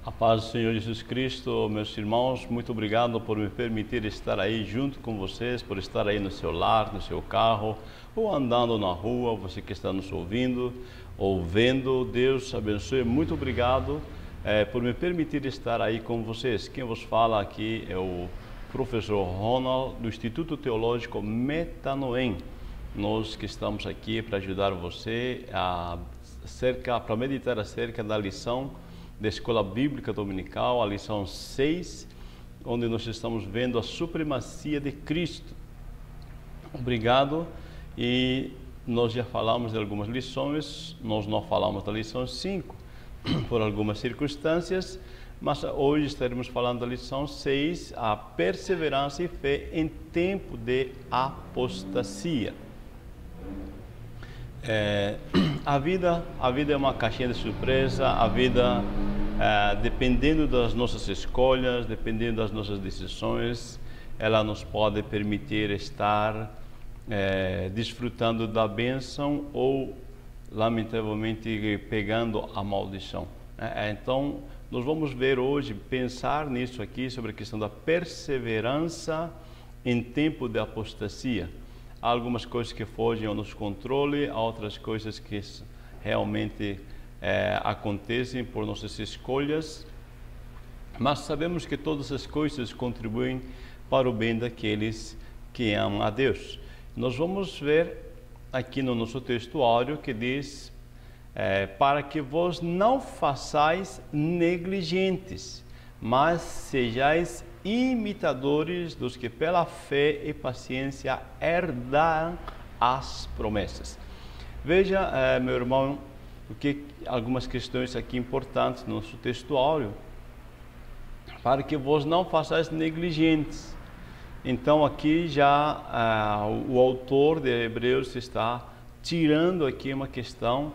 A paz do Senhor Jesus Cristo, meus irmãos, muito obrigado por me permitir estar aí junto com vocês, por estar aí no seu lar, no seu carro, ou andando na rua, você que está nos ouvindo, ou vendo. Deus abençoe, muito obrigado por me permitir estar aí com vocês. Quem vos fala aqui é o professor Ronald, do Instituto Teológico Metanoem. Nós que estamos aqui para ajudar você para meditar acerca da lição da Escola Bíblica Dominical, a lição 6, onde nós estamos vendo a supremacia de Cristo. Obrigado. E nós já falamos de algumas lições, nós não falamos da lição 5, por algumas circunstâncias, mas hoje estaremos falando da lição 6, a perseverança e fé em tempo de apostasia. A vida é uma caixinha de surpresa. A vida, dependendo das nossas escolhas, dependendo das nossas decisões, ela nos pode permitir estar desfrutando da bênção ou, lamentavelmente, pegando a maldição. Então, nós vamos ver hoje, pensar nisso aqui, sobre a questão da perseverança em tempo de apostasia. Há algumas coisas que fogem ao nosso controle, há outras coisas que realmente acontecem por nossas escolhas, mas sabemos que todas as coisas contribuem para o bem daqueles que amam a Deus. Nós vamos ver aqui no nosso textuário que diz, para que vos não façais negligentes, mas sejais imitadores dos que pela fé e paciência herdam as promessas. Veja, meu irmão, algumas questões aqui importantes no nosso textuário. Para que vos não façais negligentes. Então aqui já o autor de Hebreus está tirando aqui uma questão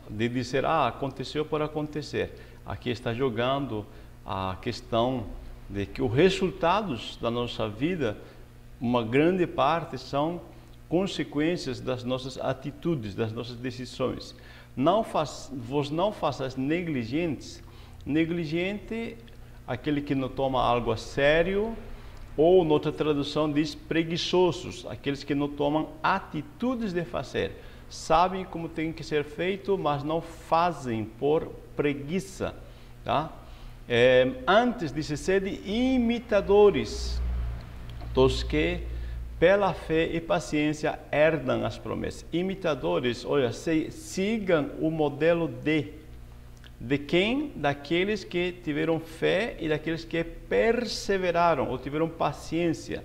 de dizer, aconteceu por acontecer. Aqui está jogando a questão de que os resultados da nossa vida, uma grande parte, são consequências das nossas atitudes, das nossas decisões. Vos não façais negligentes. Negligente, aquele que não toma algo a sério, ou noutra tradução diz preguiçosos, aqueles que não tomam atitudes de fazer. Sabem como tem que ser feito, mas não fazem por preguiça, tá? Antes disse, sede imitadores dos que pela fé e paciência herdam as promessas. Imitadores, olha, sigam o modelo de quem? Daqueles que tiveram fé e daqueles que perseveraram ou tiveram paciência.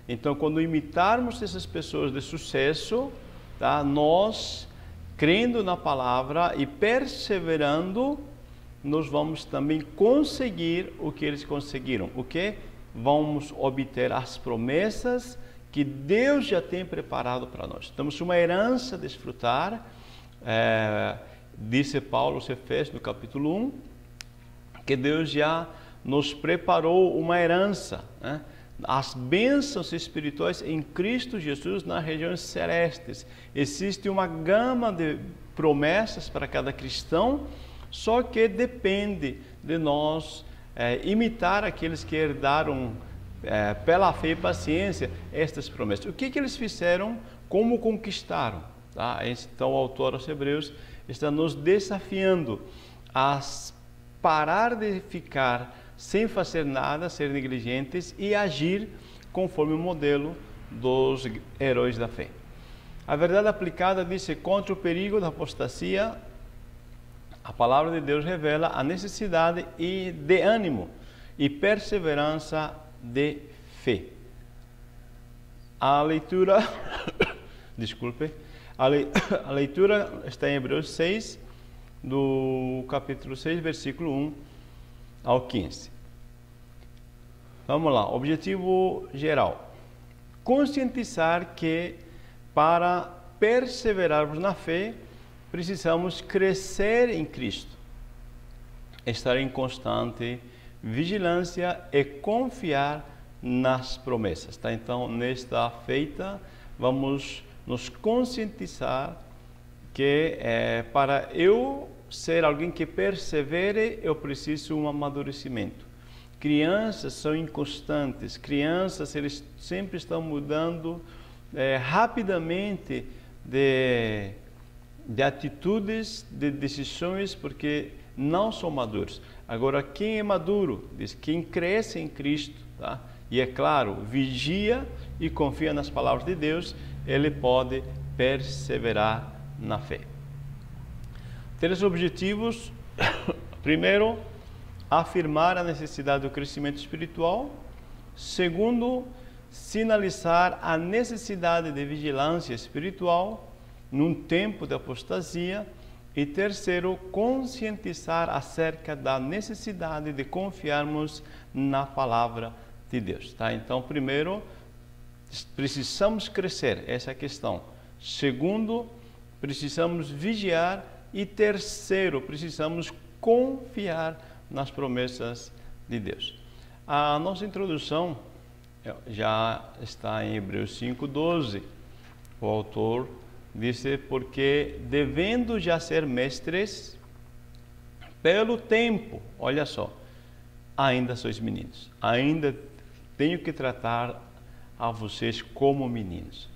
Então, quando imitarmos essas pessoas de sucesso, tá? Nós, crendo na palavra e perseverando, nós vamos também conseguir o que eles conseguiram. O que? Vamos obter as promessas que Deus já tem preparado para nós. Temos uma herança a desfrutar. Disse Paulo aos Efésios no capítulo 1, que Deus já nos preparou uma herança, né? As bênçãos espirituais em Cristo Jesus nas regiões celestes. Existe uma gama de promessas para cada cristão, só que depende de nós imitar aqueles que herdaram pela fé e paciência estas promessas. O que eles fizeram? Como conquistaram? Tá? Então o autor aos Hebreus está nos desafiando a parar de ficar sem fazer nada, ser negligentes e agir conforme o modelo dos heróis da fé. A verdade aplicada diz: contra o perigo da apostasia, a palavra de Deus revela a necessidade de ânimo e perseverança de fé. A leitura, desculpe, a leitura está em Hebreus 6, do capítulo 6, versículo 1 ao 15. Vamos lá, objetivo geral. Conscientizar que para perseverarmos na fé, precisamos crescer em Cristo, estar em constante vigilância e confiar nas promessas. Tá? Então, nesta feita, vamos nos conscientizar que para eu ser alguém que persevere, eu preciso de um amadurecimento. Crianças são inconstantes, crianças eles sempre estão mudando rapidamente de atitudes, de decisões, porque não são maduros. Agora, quem é maduro, diz, quem cresce em Cristo, tá? E é claro, vigia e confia nas palavras de Deus, ele pode perseverar na fé. 3 objetivos. Primeiro, afirmar a necessidade do crescimento espiritual. Segundo, sinalizar a necessidade de vigilância espiritual num tempo de apostasia. E terceiro, conscientizar acerca da necessidade de confiarmos na palavra de Deus. Tá? Então, primeiro, precisamos crescer, essa é a questão. Segundo, precisamos vigiar. E terceiro, precisamos confiar nas promessas de Deus. A nossa introdução já está em Hebreus 5:12. O autor disse, porque devendo já ser mestres, pelo tempo, olha só, ainda sois meninos, ainda tenho que tratar a vocês como meninos.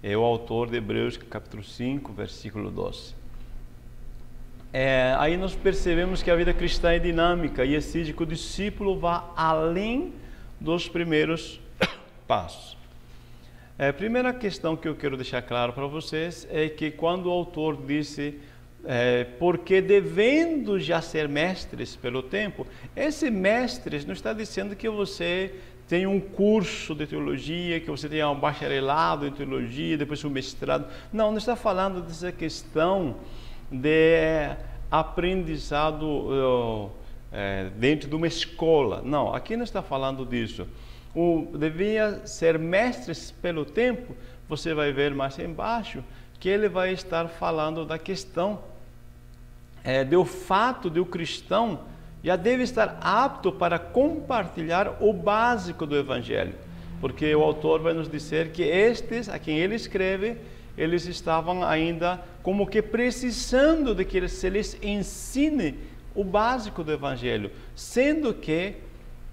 É o autor de Hebreus capítulo 5, versículo 12. Aí nós percebemos que a vida cristã é dinâmica e exige que o discípulo vá além dos primeiros passos. A primeira questão que eu quero deixar claro para vocês é que quando o autor disse porque devendo já ser mestres pelo tempo, esse mestres não está dizendo que você tem um curso de teologia, que você tem um bacharelado em teologia, depois um mestrado. Não está falando dessa questão de aprendizado dentro de uma escola. Não, aqui não está falando disso. Devia ser mestres pelo tempo. Você vai ver mais embaixo que ele vai estar falando da questão do fato de o cristão já deve estar apto para compartilhar o básico do Evangelho, porque o autor vai nos dizer que estes, a quem ele escreve, eles estavam ainda como que precisando de que se lhes ensine o básico do Evangelho, sendo que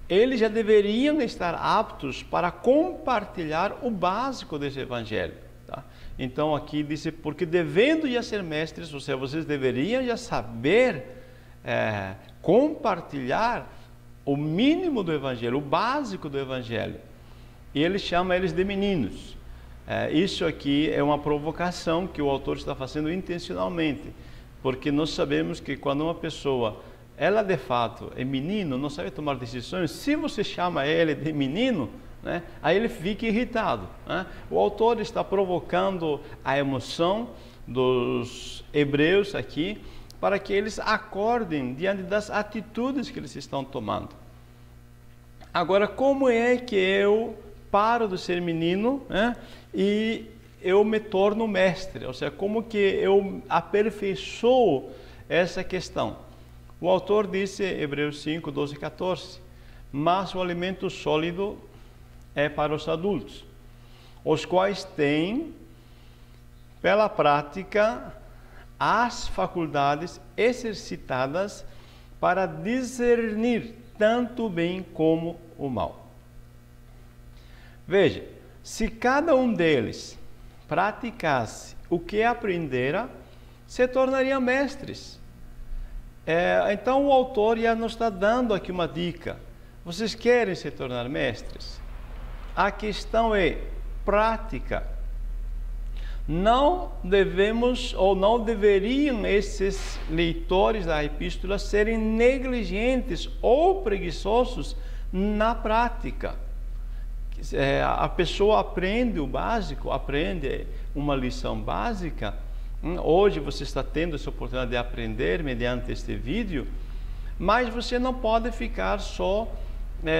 eles já deveriam estar aptos para compartilhar o básico desse Evangelho. Tá? Então aqui diz, porque devendo já ser mestres, ou seja, vocês deveriam já saber compartilhar o mínimo do Evangelho, o básico do Evangelho. E ele chama eles de meninos. Isso aqui é uma provocação que o autor está fazendo intencionalmente, porque nós sabemos que quando uma pessoa, ela de fato é menino, não sabe tomar decisões, se você chama ele de menino, né, aí ele fica irritado. Né? O autor está provocando a emoção dos hebreus aqui, para que eles acordem diante das atitudes que eles estão tomando. Agora, como é que eu paro de ser menino, né, e eu me torno mestre? Ou seja, como que eu aperfeiçoo essa questão? O autor disse, Hebreus 5, 12 e 14, mas o alimento sólido é para os adultos, os quais têm, pela prática, as faculdades exercitadas para discernir tanto o bem como o mal. Veja, se cada um deles praticasse o que aprendera, se tornariam mestres. Então o autor já nos está dando aqui uma dica. Vocês querem se tornar mestres? A questão é prática. Não devemos ou não deveriam esses leitores da epístola serem negligentes ou preguiçosos na prática. A pessoa aprende o básico, aprende uma lição básica. Hoje você está tendo essa oportunidade de aprender mediante este vídeo, mas você não pode ficar só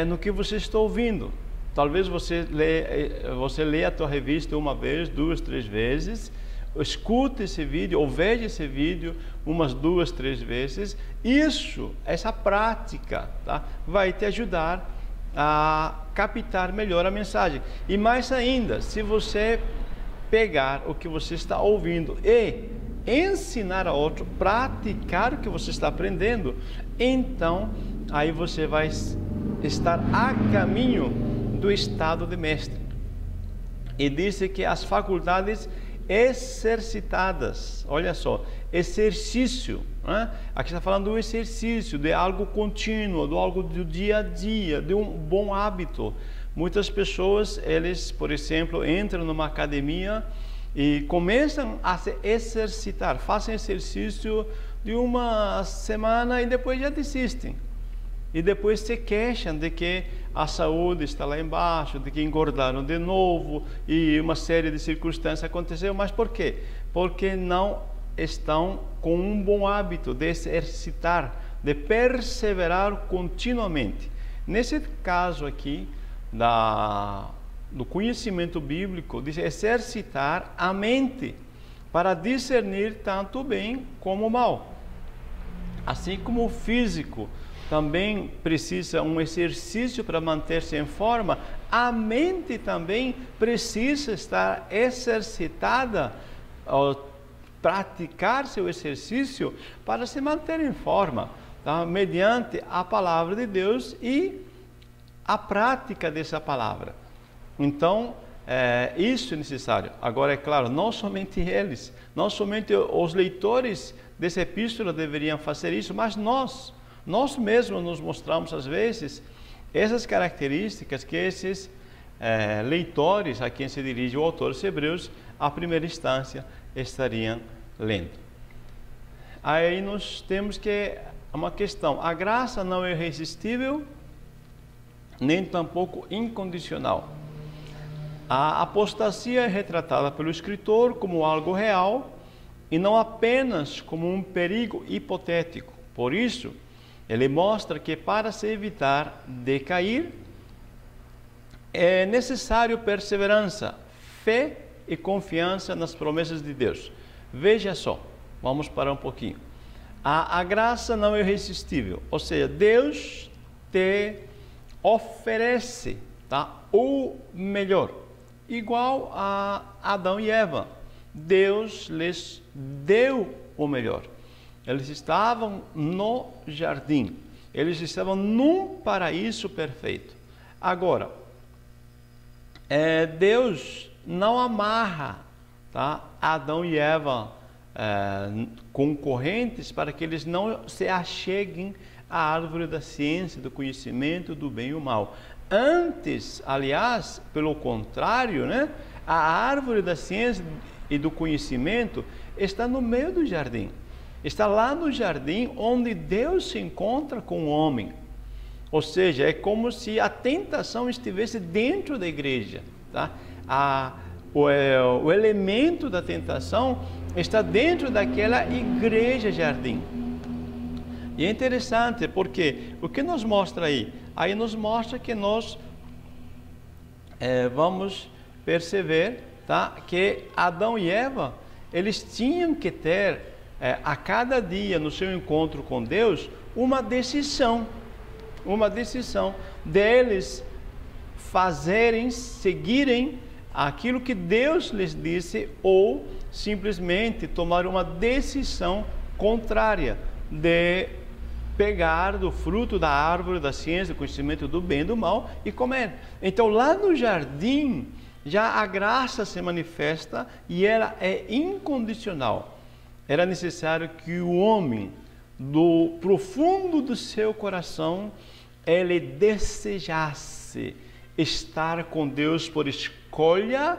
no que você está ouvindo. Talvez você lê a tua revista uma vez, 2, 3 vezes, escute esse vídeo ou veja esse vídeo umas 2, 3 vezes. Essa prática, tá, vai te ajudar a captar melhor a mensagem. E mais ainda, se você pegar o que você está ouvindo e ensinar a outro, praticar o que você está aprendendo, então aí você vai estar a caminho do estado de mestre. E disse que as faculdades exercitadas, olha só, exercício, né? Aqui está falando do exercício, de algo contínuo, de algo do dia a dia, de um bom hábito. Muitas pessoas, eles, por exemplo, entram numa academia e começam a se exercitar, fazem exercício de uma semana e depois já desistem. E depois se queixam de que a saúde está lá embaixo, de que engordaram de novo e uma série de circunstâncias aconteceu. Mas por quê? Porque não estão com um bom hábito de exercitar, de perseverar continuamente. Nesse caso aqui, do conhecimento bíblico, diz exercitar a mente para discernir tanto o bem como o mal. Assim como o físico também precisa um exercício para manter-se em forma, a mente também precisa estar exercitada, praticar seu exercício para se manter em forma, tá? Mediante a palavra de Deus e a prática dessa palavra. Então, isso é necessário. Agora, é claro, não somente eles, não somente os leitores dessa epístola deveriam fazer isso, mas nós mesmos nos mostramos às vezes essas características que esses leitores a quem se dirige o autor dos Hebreus, à primeira instância, estariam lendo. Aí nós temos que uma questão: a graça não é irresistível, nem tampouco incondicional. A apostasia é retratada pelo escritor como algo real e não apenas como um perigo hipotético. Por isso, ele mostra que para se evitar decair, é necessário perseverança, fé e confiança nas promessas de Deus. Veja só, vamos parar um pouquinho. A graça não é irresistível, ou seja, Deus te oferece, tá, o melhor, igual a Adão e Eva. Deus lhes deu o melhor. Eles estavam no jardim, eles estavam num paraíso perfeito. Agora, Deus não amarra, tá, Adão e Eva concorrentes para que eles não se acheguem à árvore da ciência, do conhecimento do bem e o mal. Antes, aliás, pelo contrário, né, a árvore da ciência e do conhecimento está no meio do jardim. Está lá no jardim onde Deus se encontra com o homem. Ou seja, é como se a tentação estivesse dentro da igreja, tá? O elemento da tentação está dentro daquela igreja jardim. E é interessante porque o que nos mostra aí? Aí nos mostra que nós vamos perceber, tá, que Adão e Eva, eles tinham que ter a cada dia no seu encontro com Deus uma decisão deles fazerem, seguirem aquilo que Deus lhes disse ou simplesmente tomar uma decisão contrária de pegar do fruto da árvore da ciência, do conhecimento do bem e do mal e comer. Então lá no jardim já a graça se manifesta e ela é incondicional. Era necessário que o homem, do profundo do seu coração, ele desejasse estar com Deus por escolha,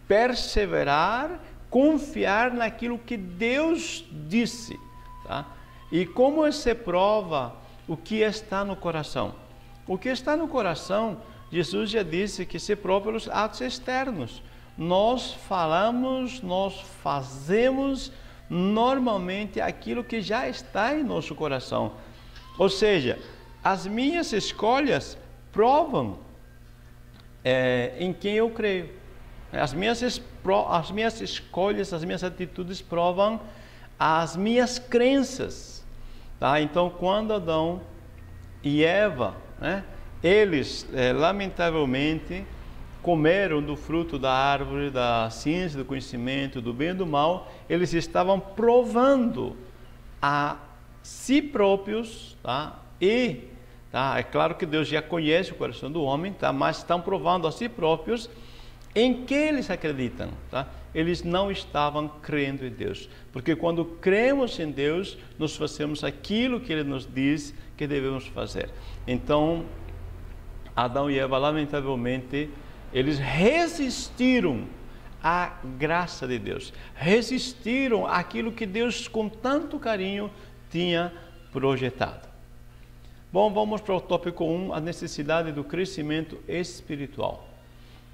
perseverar, confiar naquilo que Deus disse, tá? E como se prova o que está no coração? O que está no coração, Jesus já disse que se prova pelos atos externos. Nós falamos, nós fazemos normalmente aquilo que já está em nosso coração. Ou seja, as minhas escolhas provam em quem eu creio. As minhas escolhas, as minhas atitudes provam as minhas crenças. Tá? Então, quando Adão e Eva, né, eles lamentavelmente comeram do fruto da árvore da ciência, do conhecimento, do bem e do mal, eles estavam provando a si próprios, tá? É claro que Deus já conhece o coração do homem, tá? Mas estão provando a si próprios em que eles acreditam, tá? Eles não estavam crendo em Deus, porque quando cremos em Deus, nós fazemos aquilo que Ele nos diz que devemos fazer. Então, Adão e Eva, lamentavelmente, eles resistiram à graça de Deus, resistiram àquilo que Deus com tanto carinho tinha projetado. Bom, vamos para o tópico 1, a necessidade do crescimento espiritual.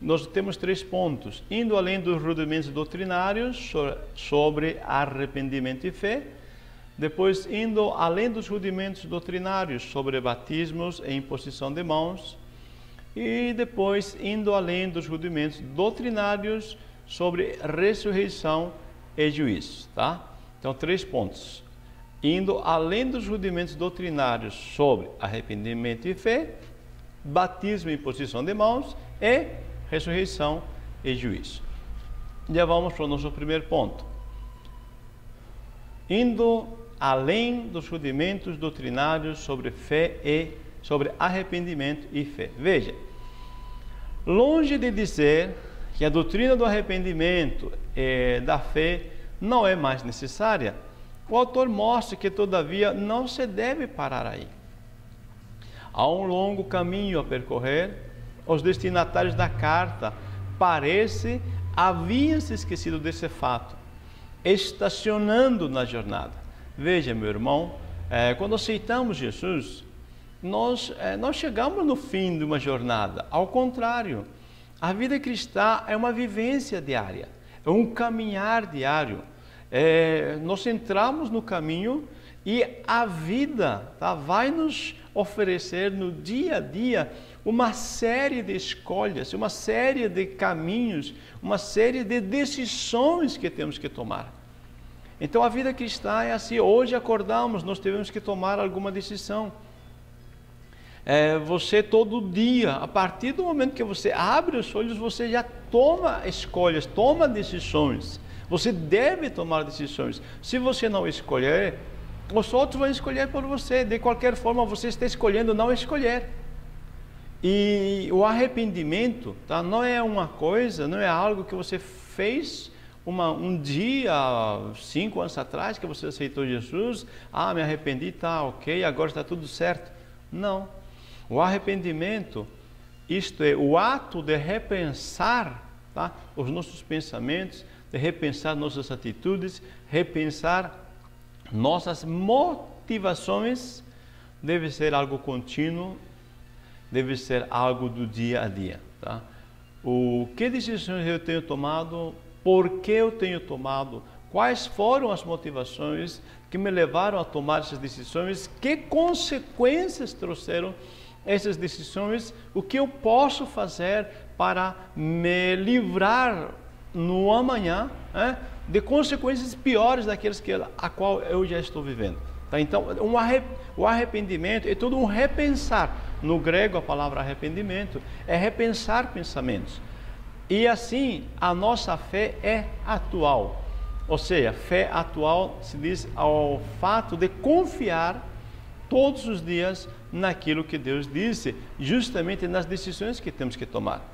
Nós temos 3 pontos: indo além dos rudimentos doutrinários sobre arrependimento e fé, depois indo além dos rudimentos doutrinários sobre batismos e imposição de mãos, e depois indo além dos rudimentos doutrinários sobre ressurreição e juízo, tá? Então, 3 pontos: indo além dos rudimentos doutrinários sobre arrependimento e fé, batismo e imposição de mãos e ressurreição e juízo. Já vamos para o nosso primeiro ponto. Indo além dos rudimentos doutrinários sobre fé e sobre arrependimento e fé. Veja, longe de dizer que a doutrina do arrependimento e da fé não é mais necessária, o autor mostra que, todavia, não se deve parar aí. Há um longo caminho a percorrer. Os destinatários da carta parece haviam se esquecido desse fato, estacionando na jornada. Veja, meu irmão, quando aceitamos Jesus, nós chegamos no fim de uma jornada. Ao contrário, a vida cristã é uma vivência diária, é um caminhar diário. Nós entramos no caminho e a vida, tá, vai nos oferecer no dia a dia uma série de escolhas, uma série de caminhos, uma série de decisões que temos que tomar. Então a vida cristã é assim: hoje acordamos, nós tivemos que tomar alguma decisão. Você todo dia, a partir do momento que você abre os olhos, você já toma escolhas, toma decisões. Você deve tomar decisões. Se você não escolher, os outros vão escolher por você. De qualquer forma, você está escolhendo não escolher. E o arrependimento, tá, não é uma coisa, não é algo que você fez um dia, 5 anos atrás, que você aceitou Jesus. Me arrependi, tá ok, agora está tudo certo. Não. O arrependimento, isto é, o ato de repensar, tá, os nossos pensamentos, de repensar nossas atitudes, repensar nossas motivações, deve ser algo contínuo, deve ser algo do dia a dia, tá? Que decisões eu tenho tomado, por que eu tenho tomado, quais foram as motivações que me levaram a tomar essas decisões, que consequências trouxeram essas decisões, o que eu posso fazer para me livrar no amanhã de consequências piores daquelas a qual eu já estou vivendo. Tá? Então, o arrependimento é todo um repensar. No grego, a palavra arrependimento é repensar pensamentos. E assim, a nossa fé é atual. Ou seja, fé atual se diz ao fato de confiar todos os dias naquilo que Deus disse, justamente nas decisões que temos que tomar.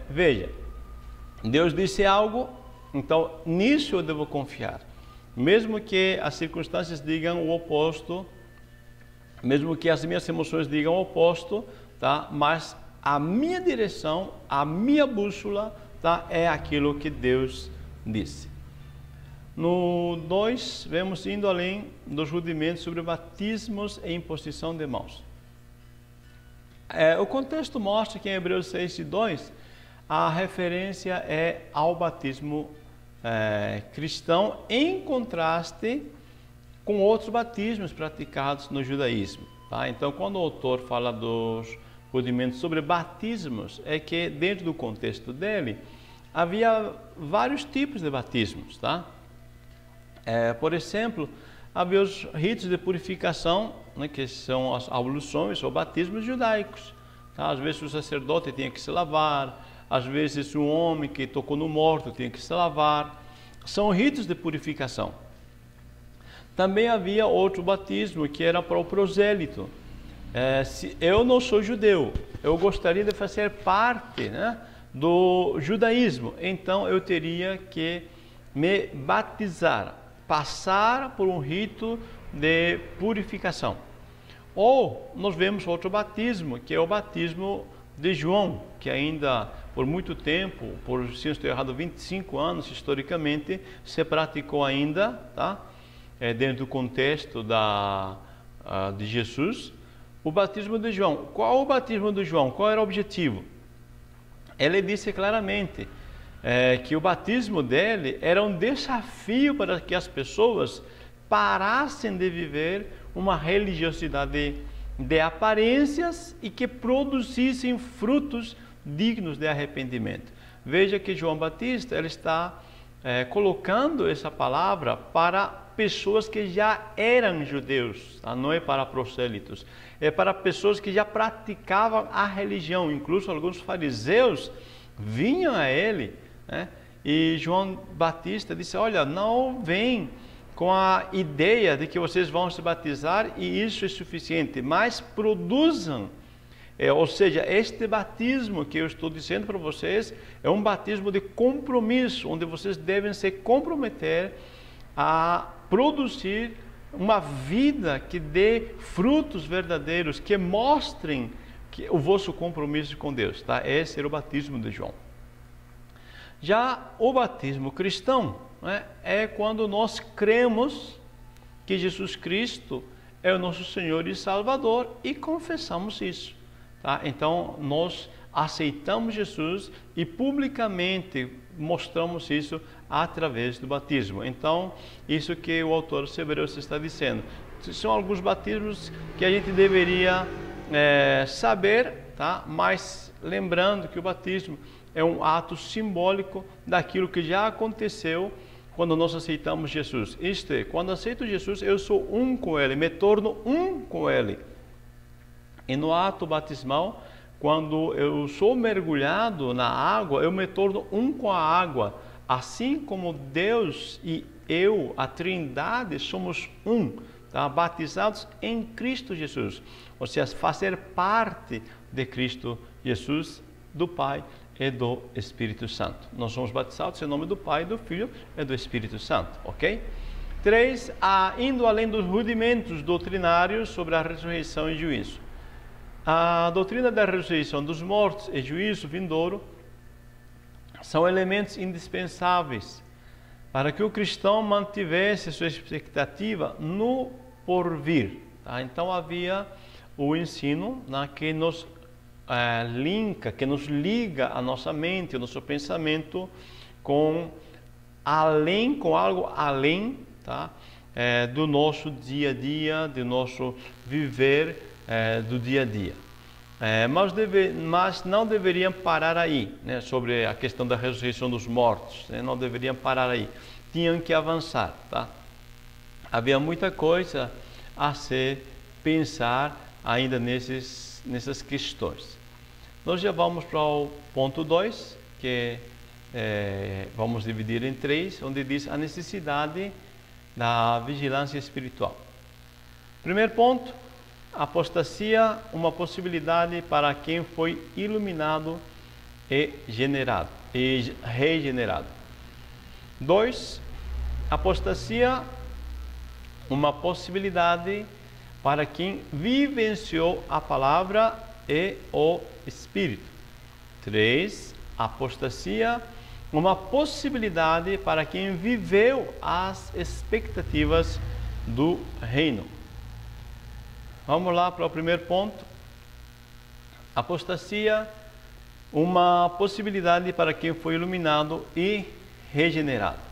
Veja, Deus disse algo, então nisso eu devo confiar. Mesmo que as circunstâncias digam o oposto, mesmo que as minhas emoções digam o oposto, tá? Mas a minha direção, a minha bússola, tá? É aquilo que Deus disse. No 2, vemos indo além dos rudimentos sobre batismos e imposição de mãos. O contexto mostra que em Hebreus 6:2 a referência é ao batismo cristão, em contraste com outros batismos praticados no judaísmo. Tá? Então, quando o autor fala dos rudimentos sobre batismos, é que dentro do contexto dele havia vários tipos de batismos. Tá? Por exemplo, havia os ritos de purificação, né, que são as abluções ou batismos judaicos. Tá? Às vezes o sacerdote tinha que se lavar, às vezes o homem que tocou no morto tinha que se lavar. São ritos de purificação. Também havia outro batismo que era para o prosélito. Se eu não sou judeu, eu gostaria de fazer parte, né, do judaísmo, então eu teria que me batizar, passar por um rito de purificação. Ou nós vemos outro batismo, que é o batismo de João, que ainda por muito tempo, por, se eu estou errado, 25 anos historicamente, se praticou ainda, tá? Dentro do contexto de Jesus, o batismo de João. Qual o batismo de João? Qual era o objetivo? Ele disse claramente que o batismo dele era um desafio para que as pessoas parassem de viver uma religiosidade de aparências e que produzissem frutos dignos de arrependimento. Veja que João Batista ele está colocando essa palavra para pessoas que já eram judeus, tá? Não é para prosélitos, é para pessoas que já praticavam a religião. Incluso alguns fariseus vinham a ele, né? E João Batista disse: olha, não vem com a ideia de que vocês vão se batizar e isso é suficiente, mas produzam. Ou seja, este batismo que eu estou dizendo para vocês é um batismo de compromisso, onde vocês devem se comprometer a produzir uma vida que dê frutos verdadeiros, que mostrem o vosso compromisso com Deus. Tá? Esse era o batismo de João. Já o batismo cristão, né, é quando nós cremos que Jesus Cristo é o nosso Senhor e Salvador e confessamos isso. Tá? Então, nós aceitamos Jesus e publicamente mostramos isso através do batismo. Então, isso que o autor aos Hebreus está dizendo. São alguns batismos que a gente deveria saber, tá? Mas lembrando que o batismo é um ato simbólico daquilo que já aconteceu quando nós aceitamos Jesus. Isto é, quando aceito Jesus, eu sou um com Ele, me torno um com Ele. E no ato batismal, quando eu sou mergulhado na água, eu me torno um com a água. Assim como Deus e eu, a Trindade, somos um, tá? Batizados em Cristo Jesus. Ou seja, fazer parte de Cristo Jesus, do Pai e do Espírito Santo. Nós somos batizados em nome do Pai, do Filho e do Espírito Santo, ok? 3. Indo além dos rudimentos doutrinários sobre a ressurreição e juízo. A doutrina da ressurreição dos mortos e juízo vindouro são elementos indispensáveis para que o cristão mantivesse sua expectativa no porvir. Tá? Então havia o ensino, né, que nos liga a nossa mente, o nosso pensamento com algo além, tá? Do nosso dia a dia, do nosso viver do dia a dia. Mas não deveriam parar aí, né, sobre a questão da ressurreição dos mortos, né, não deveriam parar aí, tinham que avançar. Tá? Havia muita coisa a se pensar ainda nessas questões. Nós já vamos para o ponto 2, que vamos dividir em 3, onde diz a necessidade da vigilância espiritual. Primeiro ponto: apostasia, uma possibilidade para quem foi iluminado e regenerado. 2. Apostasia, uma possibilidade para quem vivenciou a palavra e o Espírito. 3. Apostasia, uma possibilidade para quem viveu as expectativas do reino. Vamos lá para o primeiro ponto. Apostasia, uma possibilidade para quem foi iluminado e regenerado.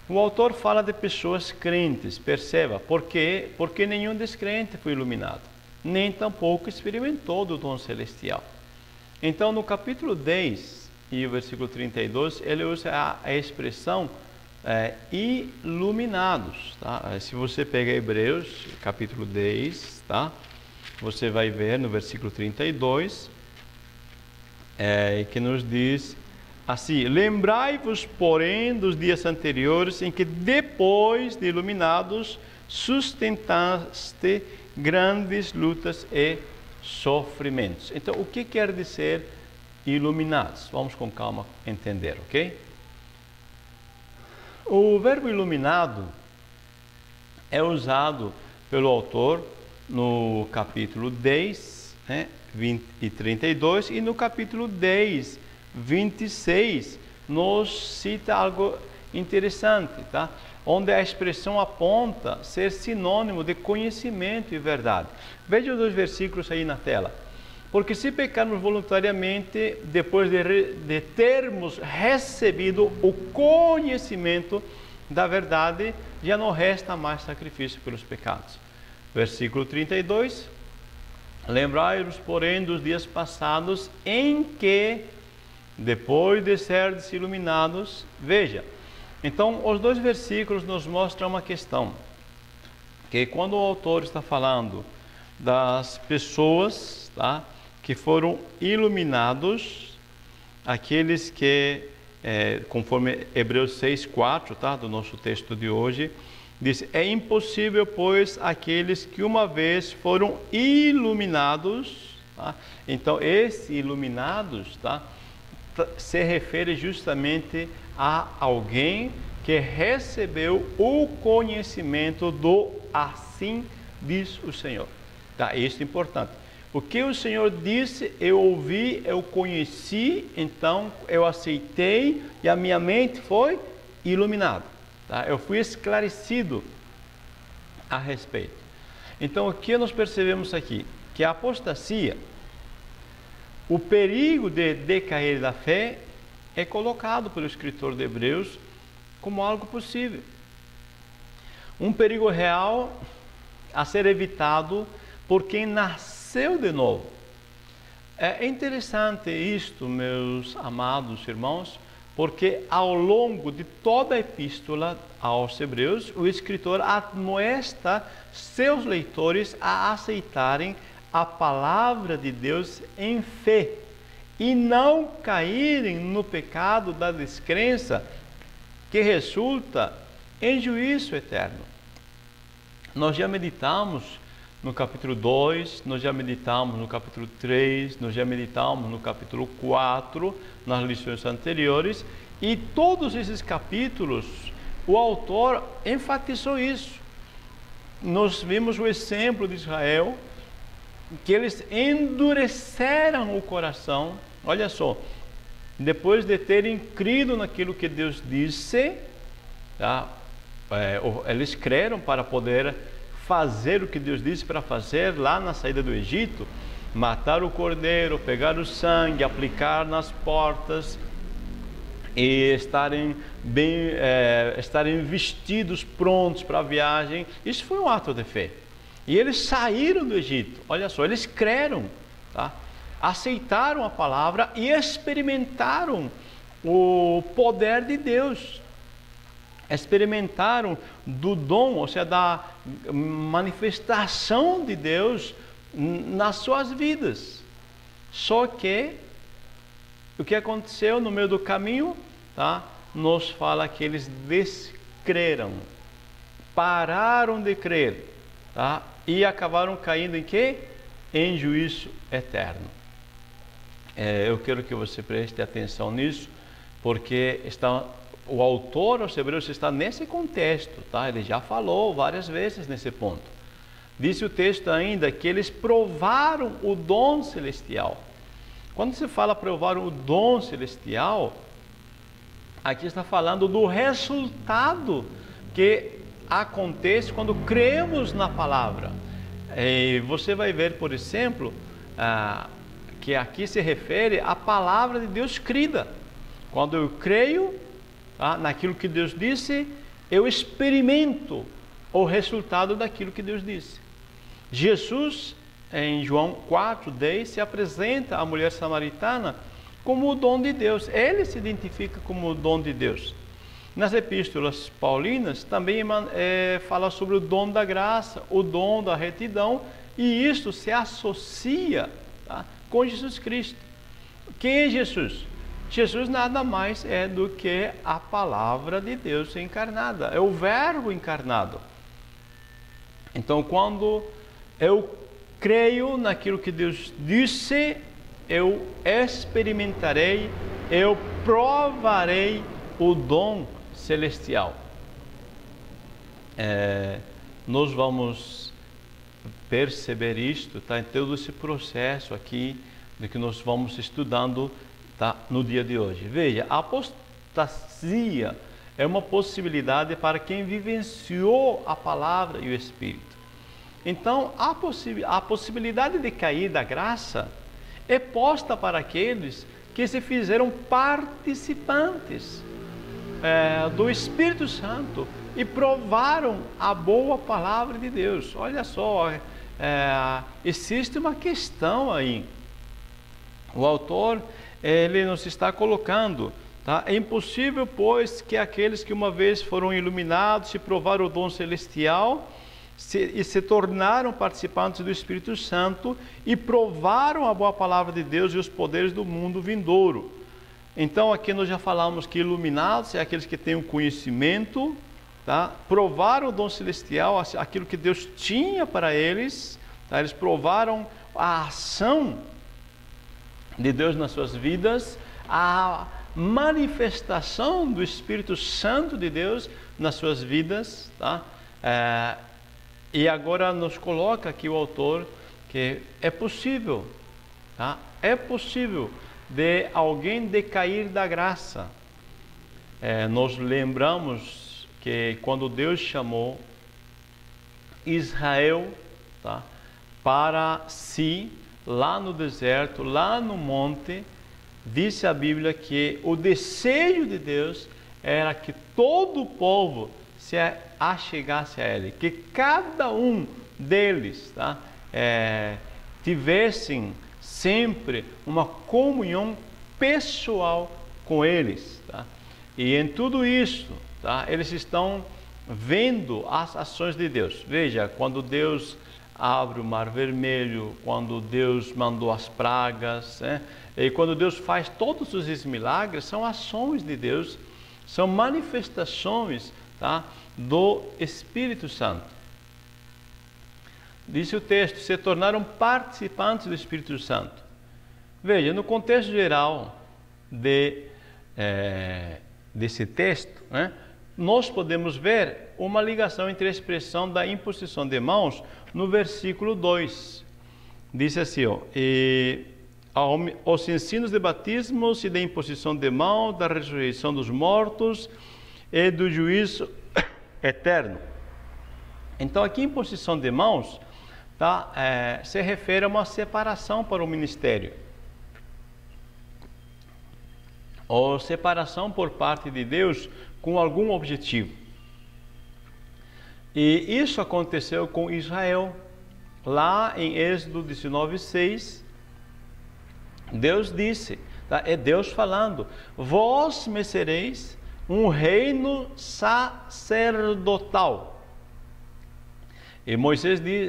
O autor fala de pessoas crentes, perceba, porque nenhum descrente foi iluminado, nem tampouco experimentou do dom celestial. Então, no capítulo 10 e o versículo 32, ele usa a expressão iluminados, tá? Se você pega Hebreus, capítulo 10, tá? Você vai ver no versículo 32, que nos diz assim: lembrai-vos, porém, dos dias anteriores, em que depois de iluminados, sustentaste grandes lutas e sofrimentos. Então, o que quer dizer iluminados? Vamos com calma entender, ok? O verbo iluminado é usado pelo autor no capítulo 10, 20 e 32, e no capítulo 10, 26, nos cita algo interessante, tá? Onde a expressão aponta ser sinônimo de conhecimento e verdade. Veja os dois versículos aí na tela. Porque se pecarmos voluntariamente, depois de termos recebido o conhecimento da verdade, já não resta mais sacrifício pelos pecados. Versículo 32. Lembrai-vos, porém, dos dias passados, em que, depois de serdes iluminados, veja. Então, os dois versículos nos mostram uma questão. Que quando o autor está falando das pessoas, tá, que foram iluminados, aqueles que, conforme Hebreus 6:4, tá, do nosso texto de hoje, diz: é impossível, pois, aqueles que uma vez foram iluminados, tá? Então, esses iluminados, tá, se refere justamente a alguém que recebeu o conhecimento do assim diz o Senhor. Tá? Isso é importante. O que o Senhor disse, eu ouvi, eu conheci, então eu aceitei e a minha mente foi iluminada. Tá? Eu fui esclarecido a respeito. Então, o que nós percebemos aqui? Que a apostasia, o perigo de decair da fé, é colocado pelo escritor de Hebreus como algo possível. Um perigo real a ser evitado por quem nasceu de novo. É interessante isto, meus amados irmãos, porque ao longo de toda a epístola aos Hebreus, o escritor admoesta seus leitores a aceitarem a palavra de Deus em fé e não caírem no pecado da descrença que resulta em juízo eterno. Nós já meditamos no capítulo 2, nós já meditamos no capítulo 3, nós já meditamos no capítulo 4, nas lições anteriores, e todos esses capítulos, o autor enfatizou isso. Nós vimos o exemplo de Israel, que eles endureceram o coração, olha só, depois de terem crido naquilo que Deus disse, tá? Eles creram para poder fazer o que Deus disse para fazer lá na saída do Egito, matar o cordeiro, pegar o sangue, aplicar nas portas e estarem vestidos, prontos para a viagem. Isso foi um ato de fé. E eles saíram do Egito, olha só, eles creram, tá? Aceitaram a palavra e experimentaram o poder de Deus. Experimentaram do dom, ou seja, da manifestação de Deus nas suas vidas. Só que o que aconteceu no meio do caminho, tá? Nos fala que eles descreram, pararam de crer, tá? E acabaram caindo em quê? Em juízo eterno. Eu quero que você preste atenção nisso, porque o autor aos Hebreus está nesse contexto, tá? Ele já falou várias vezes nesse ponto. Disse o texto ainda que eles provaram o dom celestial. Quando se fala provar o dom celestial, aqui está falando do resultado que acontece quando cremos na palavra. E você vai ver, por exemplo, que aqui se refere à palavra de Deus crida. Quando eu creio naquilo que Deus disse, eu experimento o resultado daquilo que Deus disse. Jesus, em João 4:10, se apresenta à mulher samaritana como o dom de Deus. Ele se identifica como o dom de Deus. Nas epístolas paulinas também fala sobre o dom da graça, o dom da retidão, e isso se associa, tá, com Jesus Cristo. Quem é Jesus? Jesus nada mais é do que a palavra de Deus encarnada, é o Verbo encarnado. Então, quando eu creio naquilo que Deus disse, eu experimentarei, eu provarei o dom celestial. Nós vamos perceber isto, tá, em todo esse processo aqui de que nós vamos estudando, tá, no dia de hoje. Veja, a apostasia é uma possibilidade para quem vivenciou a palavra e o Espírito. Então, a possibilidade de cair da graça é posta para aqueles que se fizeram participantes do Espírito Santo e provaram a boa palavra de Deus. Olha só, existe uma questão aí. O autor, ele nos está colocando, tá? É impossível, pois, que aqueles que uma vez foram iluminados e provaram o dom celestial e se tornaram participantes do Espírito Santo e provaram a boa palavra de Deus e os poderes do mundo vindouro. Então, aqui nós já falamos que iluminados é aqueles que têm o conhecimento, tá? Provaram o dom celestial, aquilo que Deus tinha para eles, tá? Eles provaram a ação de Deus nas suas vidas, a manifestação do Espírito Santo de Deus nas suas vidas, tá? E agora nos coloca aqui o autor que é possível, tá? É possível de alguém decair da graça. Nós lembramos que quando Deus chamou Israel, tá, para si, lá no deserto, lá no monte, disse a Bíblia que o desejo de Deus era que todo o povo se achegasse a Ele, que cada um deles, tá, tivessem sempre uma comunhão pessoal com eles, tá? E em tudo isso, tá, eles estão vendo as ações de Deus. Veja, quando Deus abre o mar vermelho, quando Deus mandou as pragas, e quando Deus faz todos esses milagres, são ações de Deus, são manifestações, tá, do Espírito Santo. Diz o texto, se tornaram participantes do Espírito Santo. Veja, no contexto geral desse texto, nós podemos ver uma ligação entre a expressão da imposição de mãos no versículo 2. Diz assim, os ensinos de batismos e de imposição de mãos, da ressurreição dos mortos e do juízo eterno. Então, aqui imposição de mãos, tá, se refere a uma separação para o ministério, ou separação por parte de Deus com algum objetivo. E isso aconteceu com Israel. Lá em Êxodo 19:6, Deus disse, tá? É Deus falando, vós me sereis um reino sacerdotal. E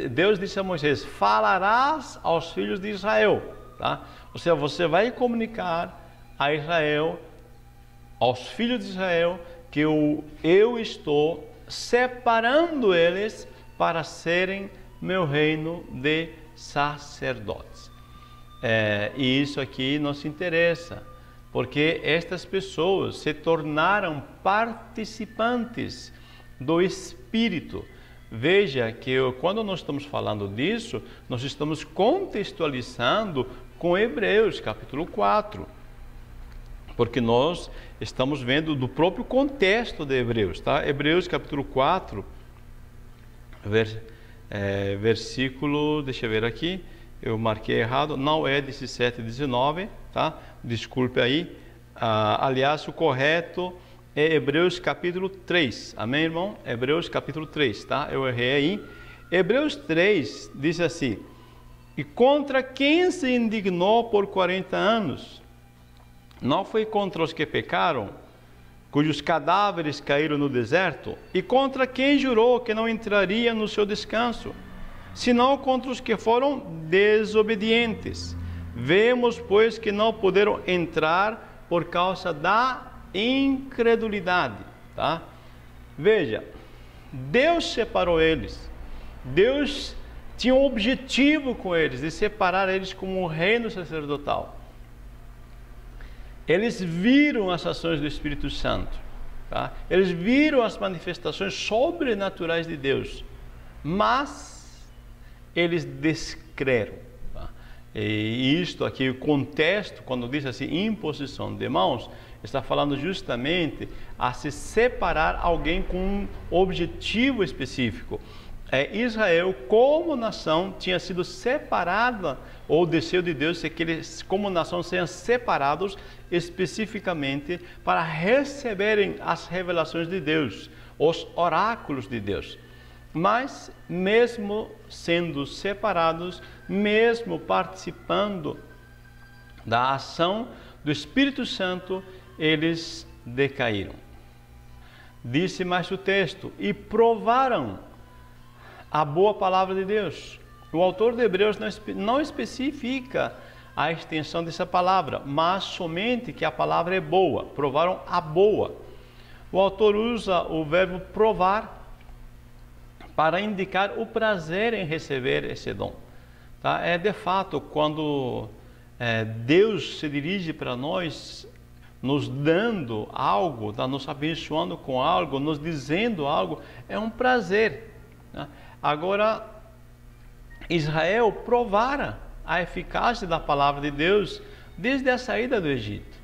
Deus disse a Moisés, falarás aos filhos de Israel, tá? Ou seja, você vai comunicar a Israel, aos filhos de Israel, que eu estou separando eles para serem meu reino de sacerdotes. E isso aqui nos interessa, porque estas pessoas se tornaram participantes do Espírito. Veja que quando nós estamos falando disso, nós estamos contextualizando com Hebreus capítulo 4. Porque nós estamos vendo do próprio contexto de Hebreus, tá? Hebreus capítulo 4, versículo, deixa eu ver aqui, eu marquei errado, não é 17 e 19, tá? Desculpe aí. Aliás, o correto é Hebreus capítulo 3, amém, irmão? Hebreus capítulo 3, tá? Eu errei aí. Hebreus 3 diz assim, e contra quem se indignou por 40 anos? Não foi contra os que pecaram, cujos cadáveres caíram no deserto, e contra quem jurou que não entraria no seu descanso, senão contra os que foram desobedientes. Vemos, pois, que não puderam entrar por causa da incredulidade. Tá? Veja, Deus separou eles. Deus tinha um objetivo com eles, de separar eles como um reino sacerdotal. Eles viram as ações do Espírito Santo, tá? Eles viram as manifestações sobrenaturais de Deus, mas eles descreram. Tá? E isto aqui, o contexto, quando diz assim, imposição de mãos, está falando justamente a se separar alguém com um objetivo específico. Israel, como nação, tinha sido separada, ou o desejo de Deus é que eles, como nação, sejam separados especificamente para receberem as revelações de Deus, os oráculos de Deus. Mas, mesmo sendo separados, mesmo participando da ação do Espírito Santo, eles decaíram. Disse mais o texto, e provaram a boa palavra de Deus. O autor de Hebreus não especifica a extensão dessa palavra, mas somente que a palavra é boa. Provaram a boa. O autor usa o verbo provar para indicar o prazer em receber esse dom. Tá? De fato, quando Deus se dirige para nós, nos dando algo, tá? Nos abençoando com algo, nos dizendo algo, é um prazer. Tá? Agora, Israel provara a eficácia da palavra de Deus desde a saída do Egito.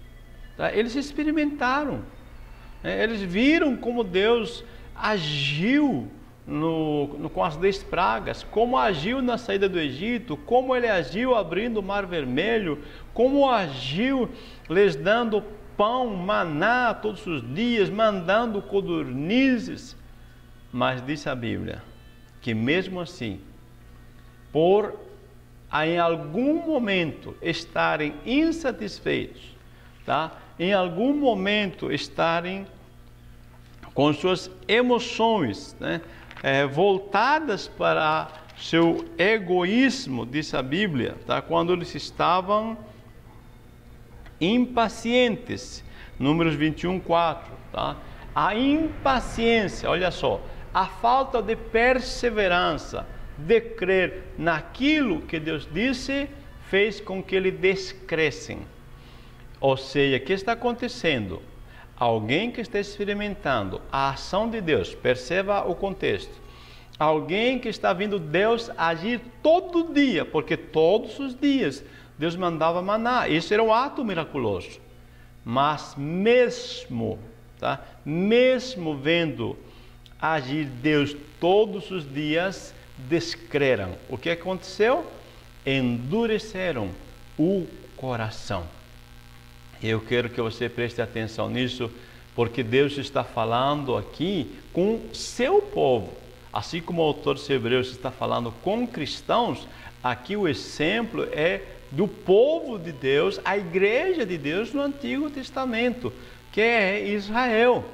Tá? Eles experimentaram, eles viram como Deus agiu com as 10 pragas, como agiu na saída do Egito, como Ele agiu abrindo o Mar Vermelho, como agiu lhes dando pão, maná todos os dias, mandando codornizes. Mas diz a Bíblia que mesmo assim, por em algum momento estarem insatisfeitos, tá? Em algum momento estarem com suas emoções, né, voltadas para seu egoísmo, diz a Bíblia, tá? Quando eles estavam impacientes, Números 21:4, tá? A impaciência, olha só, a falta de perseverança, de crer naquilo que Deus disse, fez com que eles descressem. Ou seja, o que está acontecendo? Alguém que está experimentando a ação de Deus, perceba o contexto. Alguém que está vendo Deus agir todo dia, porque todos os dias Deus mandava maná. Isso era um ato miraculoso. Mas mesmo, tá? Mesmo vendo agir Deus todos os dias, descreram. O que aconteceu? Endureceram o coração. Eu quero que você preste atenção nisso, porque Deus está falando aqui com seu povo. Assim como o autor de Hebreus está falando com cristãos, aqui o exemplo é do povo de Deus, a igreja de Deus no Antigo Testamento, que é Israel.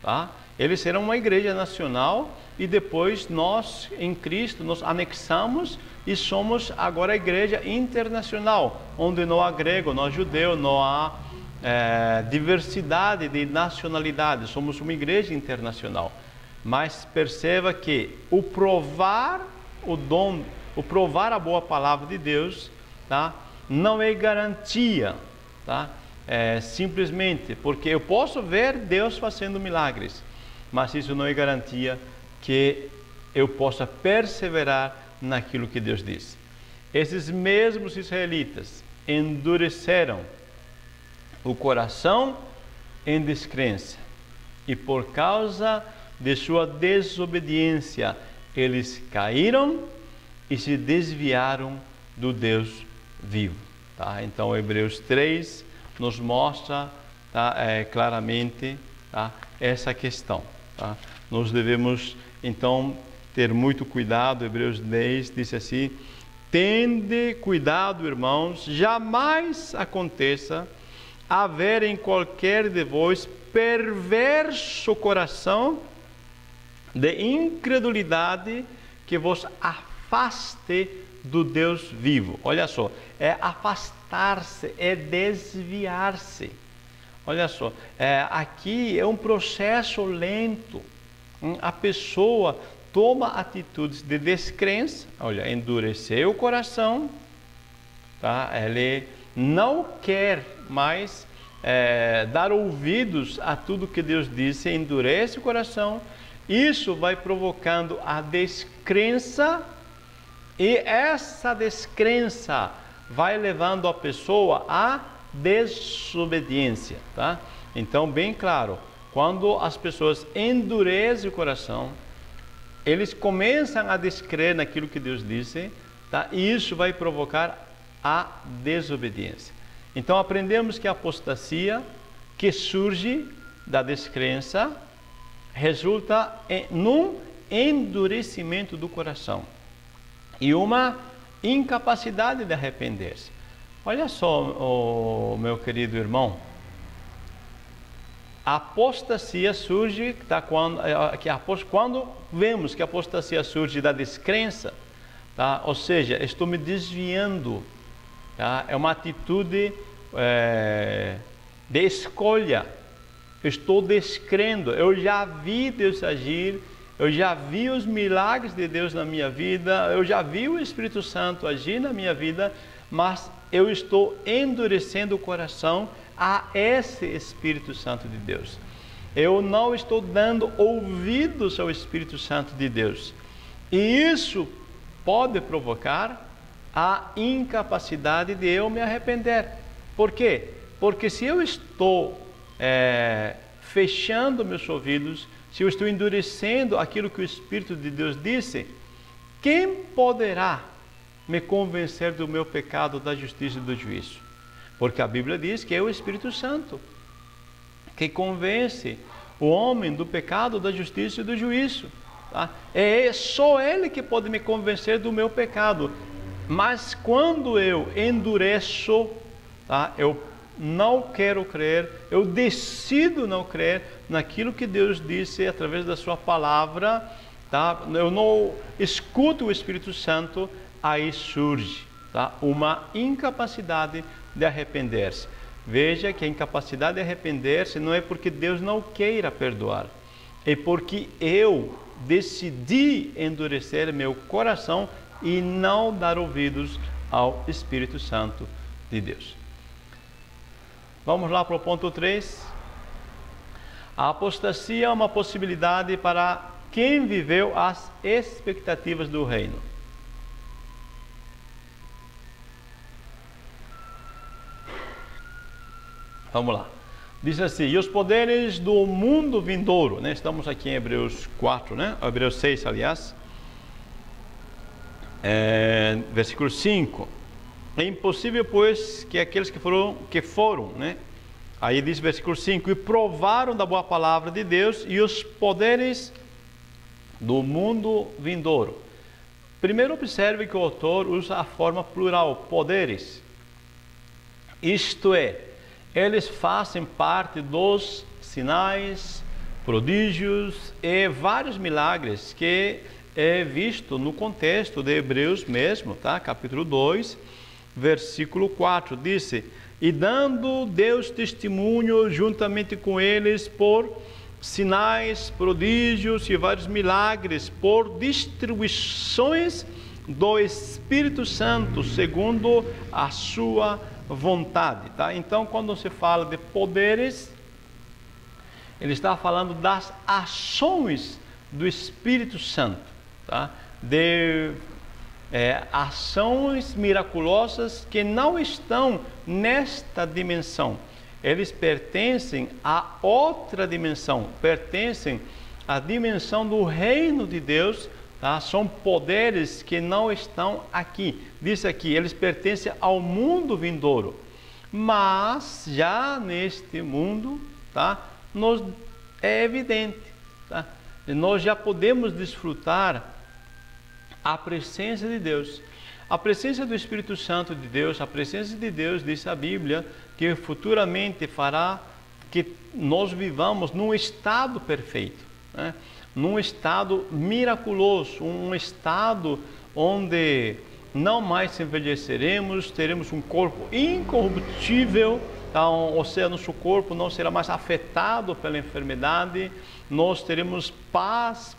Tá? Eles eram uma igreja nacional e depois nós, em Cristo, nos anexamos e somos agora a igreja internacional, onde não há grego, não há judeu, não há diversidade de nacionalidades, somos uma igreja internacional. Mas perceba que o provar o dom, o provar a boa palavra de Deus, tá? Não é garantia, tá? Simplesmente porque eu posso ver Deus fazendo milagres, mas isso não é garantia que eu possa perseverar naquilo que Deus diz. Esses mesmos israelitas endureceram o coração em descrença, e por causa de sua desobediência, eles caíram e se desviaram do Deus vivo. Tá? Então, Hebreus 3 nos mostra, tá, claramente, tá, essa questão. Tá? Nós devemos, então, ter muito cuidado. Hebreus 10 diz assim: tende cuidado, irmãos, jamais aconteça haver em qualquer de vós perverso coração de incredulidade que vos afaste do Deus vivo. Olha só, é afastar-se, é desviar-se. Olha só, aqui é um processo lento. A pessoa toma atitudes de descrença, olha, endureceu o coração, tá? Ele não quer mais dar ouvidos a tudo que Deus disse, endurece o coração. Isso vai provocando a descrença, e essa descrença vai levando a pessoa à desobediência, tá? Então, bem claro, quando as pessoas endurecem o coração, eles começam a descrer naquilo que Deus disse, tá? E isso vai provocar a desobediência. Então, aprendemos que a apostasia que surge da descrença resulta num endurecimento do coração e uma incapacidade de arrepender-se. Olha só, meu querido irmão, a apostasia surge, tá, quando vemos que a apostasia surge da descrença, tá? Ou seja, estou me desviando, tá? É uma atitude de escolha. Estou descrendo, eu já vi Deus agir, eu já vi os milagres de Deus na minha vida, eu já vi o Espírito Santo agir na minha vida, mas eu estou endurecendo o coração a esse Espírito Santo de Deus. Eu não estou dando ouvidos ao Espírito Santo de Deus. E isso pode provocar a incapacidade de eu me arrepender. Por quê? Porque se eu estou fechando meus ouvidos, se eu estou endurecendo aquilo que o Espírito de Deus disse, quem poderá me convencer do meu pecado, da justiça e do juízo? Porque a Bíblia diz que é o Espírito Santo que convence o homem do pecado, da justiça e do juízo, tá? É só Ele que pode me convencer do meu pecado. Mas quando eu endureço, tá, eu não quero crer, eu decido não crer naquilo que Deus disse através da sua palavra, tá? Eu não escuto o Espírito Santo, aí surge, tá, uma incapacidade de arrepender-se. Veja que a incapacidade de arrepender-se não é porque Deus não queira perdoar, é porque eu decidi endurecer meu coração e não dar ouvidos ao Espírito Santo de Deus. Vamos lá para o ponto 3. A apostasia é uma possibilidade para quem viveu as expectativas do reino. Vamos lá. Diz assim: e os poderes do mundo vindouro, né? Estamos aqui em Hebreus 4, né? Hebreus 6, aliás. Versículo 5. É impossível, pois, que aqueles que foram, né? Aí diz versículo 5, e provaram da boa palavra de Deus e os poderes do mundo vindouro. Primeiro observe que o autor usa a forma plural, poderes. Isto é, eles fazem parte dos sinais, prodígios e vários milagres que é visto no contexto de Hebreus mesmo, tá? Capítulo 2, versículo 4, disse: e dando Deus testemunho juntamente com eles por sinais, prodígios e vários milagres, por distribuições do Espírito Santo, segundo a sua vontade, tá? Então, quando se fala de poderes, ele está falando das ações do Espírito Santo, tá? De ações miraculosas que não estão nesta dimensão. Eles pertencem a outra dimensão, pertencem à dimensão do reino de Deus, tá? São poderes que não estão aqui. Diz aqui, eles pertencem ao mundo vindouro. Mas já neste mundo, tá? É evidente, tá? Nós já podemos desfrutar a presença de Deus, a presença do Espírito Santo de Deus, a presença de Deus, diz a Bíblia, que futuramente fará que nós vivamos num estado perfeito, né? Num estado miraculoso, um estado onde não mais envelheceremos, teremos um corpo incorruptível, tá? Ou seja, nosso corpo não será mais afetado pela enfermidade, nós teremos paz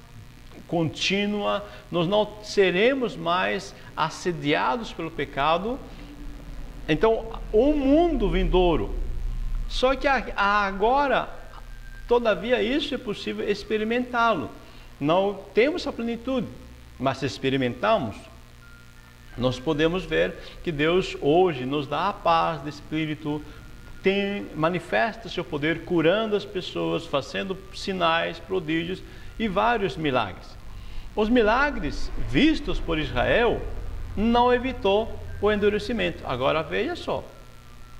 contínua, nós não seremos mais assediados pelo pecado. Então, o mundo vindouro. Só que agora, todavia, isso é possível experimentá-lo. Não temos a plenitude, mas experimentamos. Nós podemos ver que Deus hoje nos dá a paz de espírito, manifesta seu poder curando as pessoas, fazendo sinais, prodígios e vários milagres. Os milagres vistos por Israel não evitou o endurecimento. Agora veja só,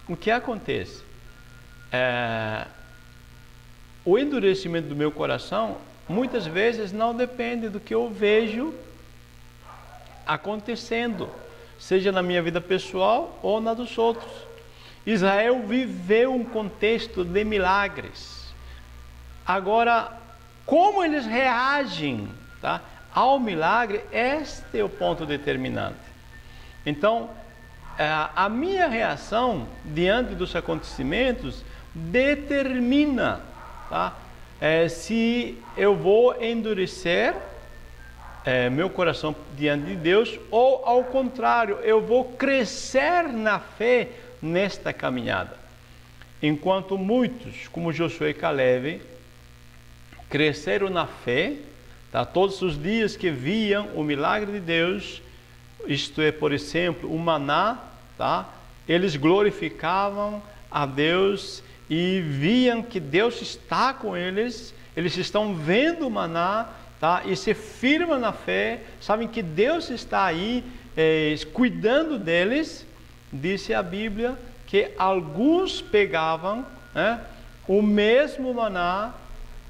o que acontece? O endurecimento do meu coração muitas vezes não depende do que eu vejo acontecendo, seja na minha vida pessoal ou na dos outros. Israel viveu um contexto de milagres. Agora, como eles reagem, tá, ao milagre, este é o ponto determinante. Então, a minha reação diante dos acontecimentos determina, tá, se eu vou endurecer meu coração diante de Deus, ou ao contrário, eu vou crescer na fé nesta caminhada. Enquanto muitos, como Josué e Caleb, cresceram na fé, tá? Todos os dias que viam o milagre de Deus, isto é, por exemplo, o maná, tá? Eles glorificavam a Deus e viam que Deus está com eles, eles estão vendo o maná, tá? E se firmam na fé, sabem que Deus está aí cuidando deles. Disse a Bíblia que alguns pegavam, né, o mesmo maná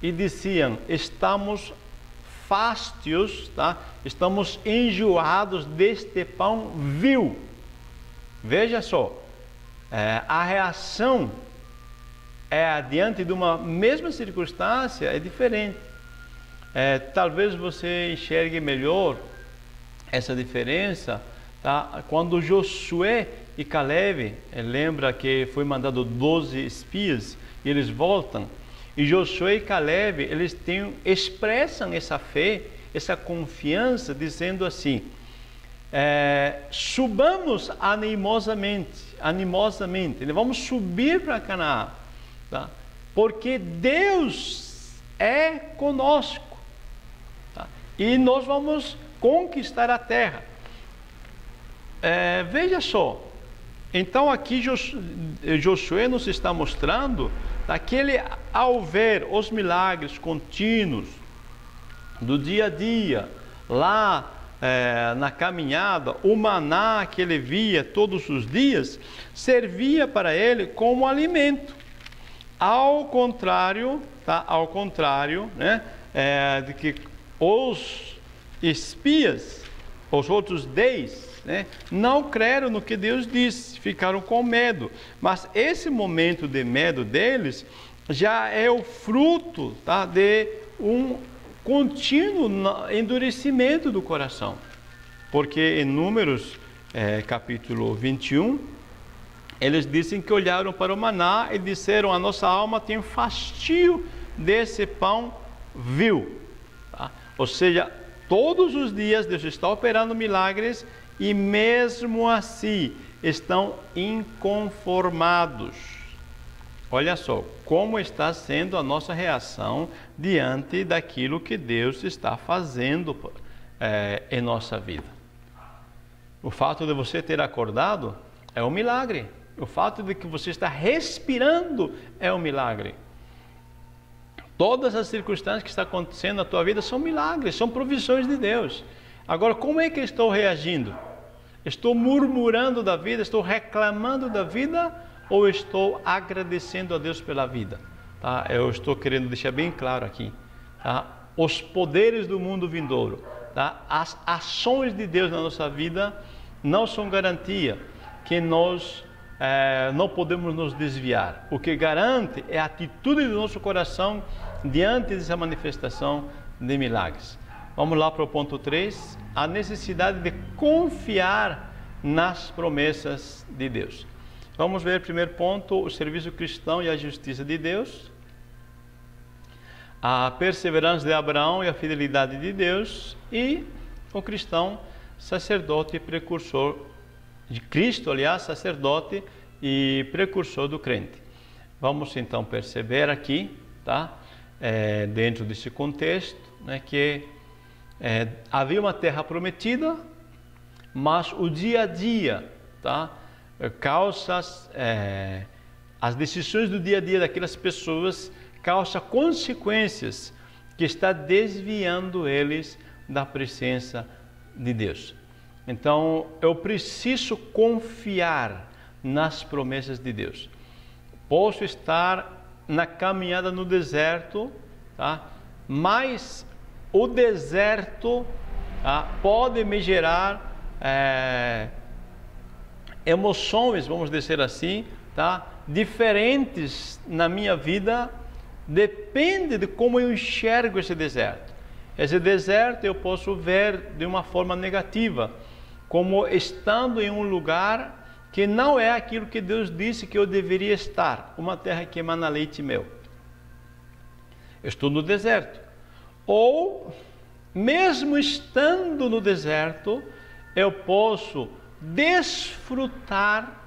e diziam: estamos fástios, tá? Estamos enjoados deste pão vil. Veja só, a reação diante de uma mesma circunstância é diferente. Talvez você enxergue melhor essa diferença, tá? Quando Josué e Caleb, lembra que foi mandado 12 espias, e eles voltam, e Josué e Caleb, eles expressam essa fé, essa confiança, dizendo assim: subamos animosamente, vamos subir para Canaã, tá? Porque Deus é conosco, tá? E nós vamos conquistar a terra. Veja só, então aqui Josué nos está mostrando, tá, que ele, ao ver os milagres contínuos do dia a dia, lá na caminhada, o maná que ele via todos os dias, servia para ele como alimento. Ao contrário, tá, né, de que os espias, os outros 10, né, não creram no que Deus disse, ficaram com medo. Mas esse momento de medo deles já é o fruto, tá, de um contínuo endurecimento do coração. Porque em Números capítulo 21, eles dizem que olharam para o maná e disseram: a nossa alma tem fastio desse pão vil. Tá? Ou seja, todos os dias Deus está operando milagres e mesmo assim estão inconformados. Olha só como está sendo a nossa reação diante daquilo que Deus está fazendo em nossa vida. O fato de você ter acordado é um milagre. O fato de que você está respirando é um milagre. Todas as circunstâncias que estão acontecendo na tua vida são milagres, são provisões de Deus. Agora, como é que eu estou reagindo? Estou murmurando da vida, estou reclamando da vida, ou estou agradecendo a Deus pela vida? Tá? Eu estou querendo deixar bem claro aqui, tá? Os poderes do mundo vindouro, tá? As ações de Deus na nossa vida não são garantia que nós não podemos nos desviar. O que garante é a atitude do nosso coração diante dessa manifestação de milagres. Vamos lá para o ponto 3, a necessidade de confiar nas promessas de Deus. Vamos ver, primeiro ponto, o serviço cristão e a justiça de Deus, a perseverança de Abraão e a fidelidade de Deus, e o cristão sacerdote e precursor de Cristo, aliás, sacerdote e precursor do crente. Vamos então perceber aqui, tá? Dentro desse contexto, né, que havia uma terra prometida, mas o dia a dia, tá? As decisões do dia a dia daquelas pessoas causam consequências que está desviando eles da presença de Deus. Então, eu preciso confiar nas promessas de Deus. Posso estar na caminhada no deserto, tá? Mas o deserto, tá, pode me gerar emoções, vamos dizer assim, tá, diferentes na minha vida. Depende de como eu enxergo esse deserto. Esse deserto eu posso ver de uma forma negativa, como estando em um lugar que não é aquilo que Deus disse que eu deveria estar, uma terra que emana leite e mel. Eu estou no deserto. Ou, mesmo estando no deserto, eu posso desfrutar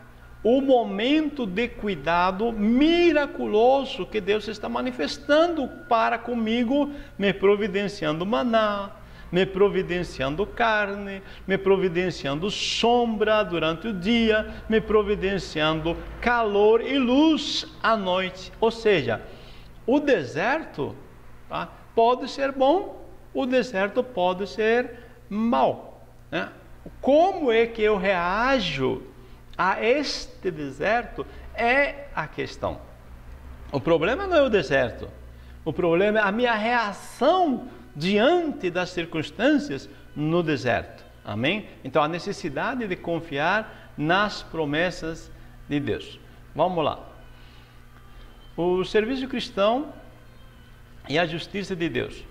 o momento de cuidado miraculoso que Deus está manifestando para comigo, me providenciando maná, me providenciando carne, me providenciando sombra durante o dia, me providenciando calor e luz à noite. Ou seja, o deserto, tá, pode ser bom, o deserto pode ser mau, né? Como é que eu reajo a este deserto é a questão. O problema não é o deserto, o problema é a minha reação diante das circunstâncias no deserto. Amém? Então, a necessidade de confiar nas promessas de Deus. Vamos lá. O serviço cristão e a justiça de Deus.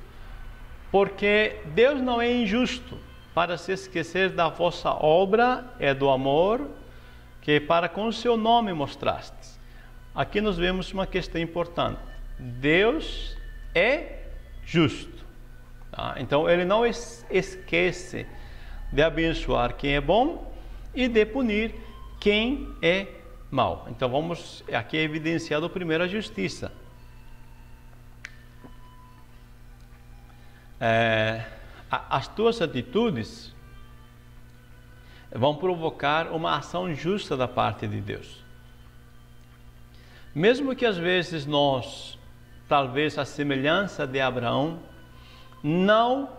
Porque Deus não é injusto para se esquecer da vossa obra e do amor que para com o seu nome mostrastes. Aqui nós vemos uma questão importante. Deus é justo. Tá? Então, Ele não esquece de abençoar quem é bom e de punir quem é mau. Então, vamos aqui evidenciar primeiro a justiça. As tuas atitudes vão provocar uma ação justa da parte de Deus. Mesmo que às vezes nós, talvez a semelhança de Abraão, não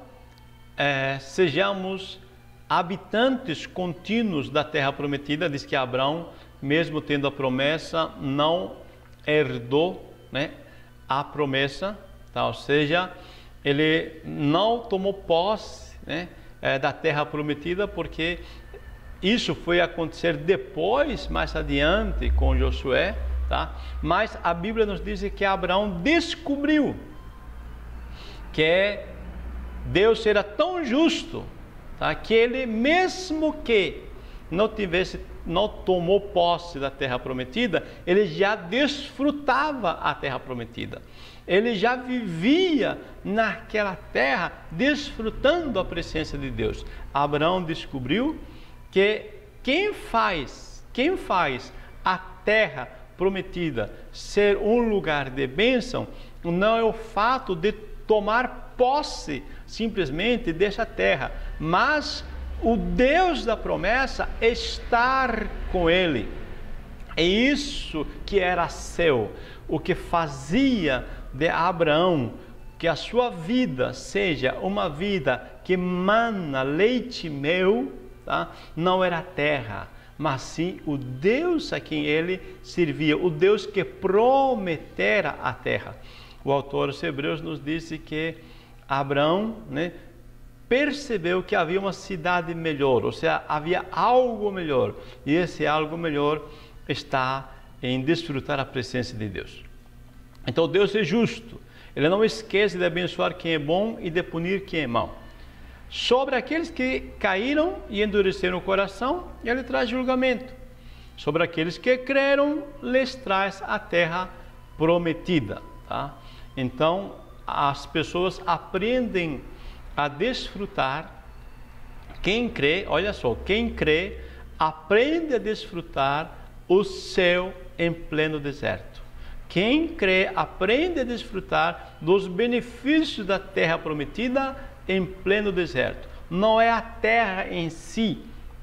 sejamos habitantes contínuos da terra prometida. Diz que Abraão, mesmo tendo a promessa, não herdou, né, a promessa, tá? Ou seja, ele não tomou posse, né, da terra prometida, porque isso foi acontecer depois, mais adiante, com Josué, tá? Mas a Bíblia nos diz que Abraão descobriu que Deus era tão justo, tá? Que ele, mesmo que não tomou posse da terra prometida, ele já desfrutava a terra prometida. Ele já vivia naquela terra, desfrutando a presença de Deus. Abraão descobriu que quem faz a terra prometida ser um lugar de bênção, não é o fato de tomar posse simplesmente dessa terra, mas o Deus da promessa estar com ele. É isso que era seu, o que fazia de Abraão que a sua vida seja uma vida que mana leite e mel, tá? Não era a terra, mas sim o Deus a quem ele servia, o Deus que prometera a terra. O autor aos Hebreus nos disse que Abraão, né, percebeu que havia uma cidade melhor, ou seja, havia algo melhor, e esse algo melhor está em desfrutar a presença de Deus. Então Deus é justo, Ele não esquece de abençoar quem é bom e de punir quem é mau. Sobre aqueles que caíram e endureceram o coração, Ele traz julgamento. Sobre aqueles que creram, lhes traz a terra prometida. Tá? Então, as pessoas aprendem a desfrutar. Quem crê, olha só, quem crê aprende a desfrutar o céu em pleno deserto. Quem crê aprende a desfrutar dos benefícios da terra prometida em pleno deserto. Não é a terra em si,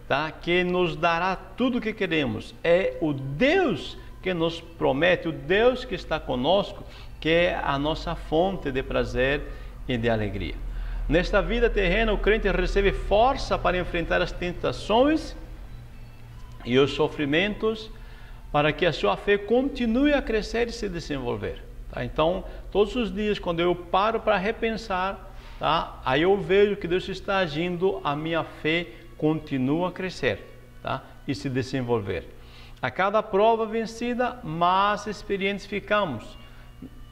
tá, que nos dará tudo o que queremos. É o Deus que nos promete, o Deus que está conosco, que é a nossa fonte de prazer e de alegria. Nesta vida terrena, o crente recebe força para enfrentar as tentações e os sofrimentos, para que a sua fé continue a crescer e se desenvolver. Tá? Então, todos os dias, quando eu paro para repensar, tá? Aí eu vejo que Deus está agindo, a minha fé continua a crescer, tá? E se desenvolver. A cada prova vencida, mais experientes ficamos.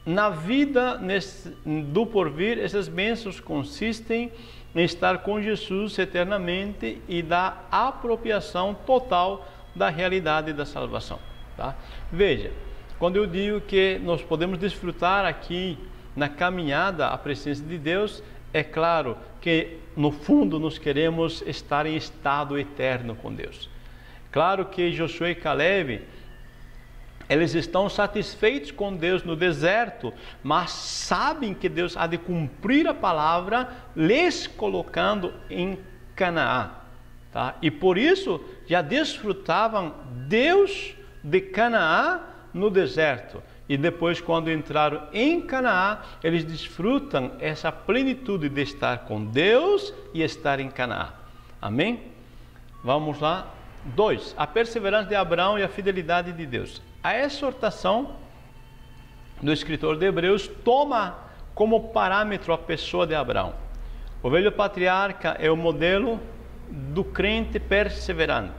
Na vida do porvir, essas bênçãos consistem em estar com Jesus eternamente e da apropriação total da realidade da salvação. Tá? Veja, quando eu digo que nós podemos desfrutar aqui na caminhada a presença de Deus, é claro que no fundo nós queremos estar em estado eterno com Deus. Claro que Josué e Caleb, eles estão satisfeitos com Deus no deserto, mas sabem que Deus há de cumprir a palavra, lhes colocando em Canaã. Tá? E por isso já desfrutavam Deus de Canaã no deserto. E depois, quando entraram em Canaã, eles desfrutam essa plenitude de estar com Deus e estar em Canaã. Amém? Vamos lá. 2. A perseverança de Abraão e a fidelidade de Deus. A exortação do escritor de Hebreus toma como parâmetro a pessoa de Abraão. O velho patriarca é o modelo do crente perseverante,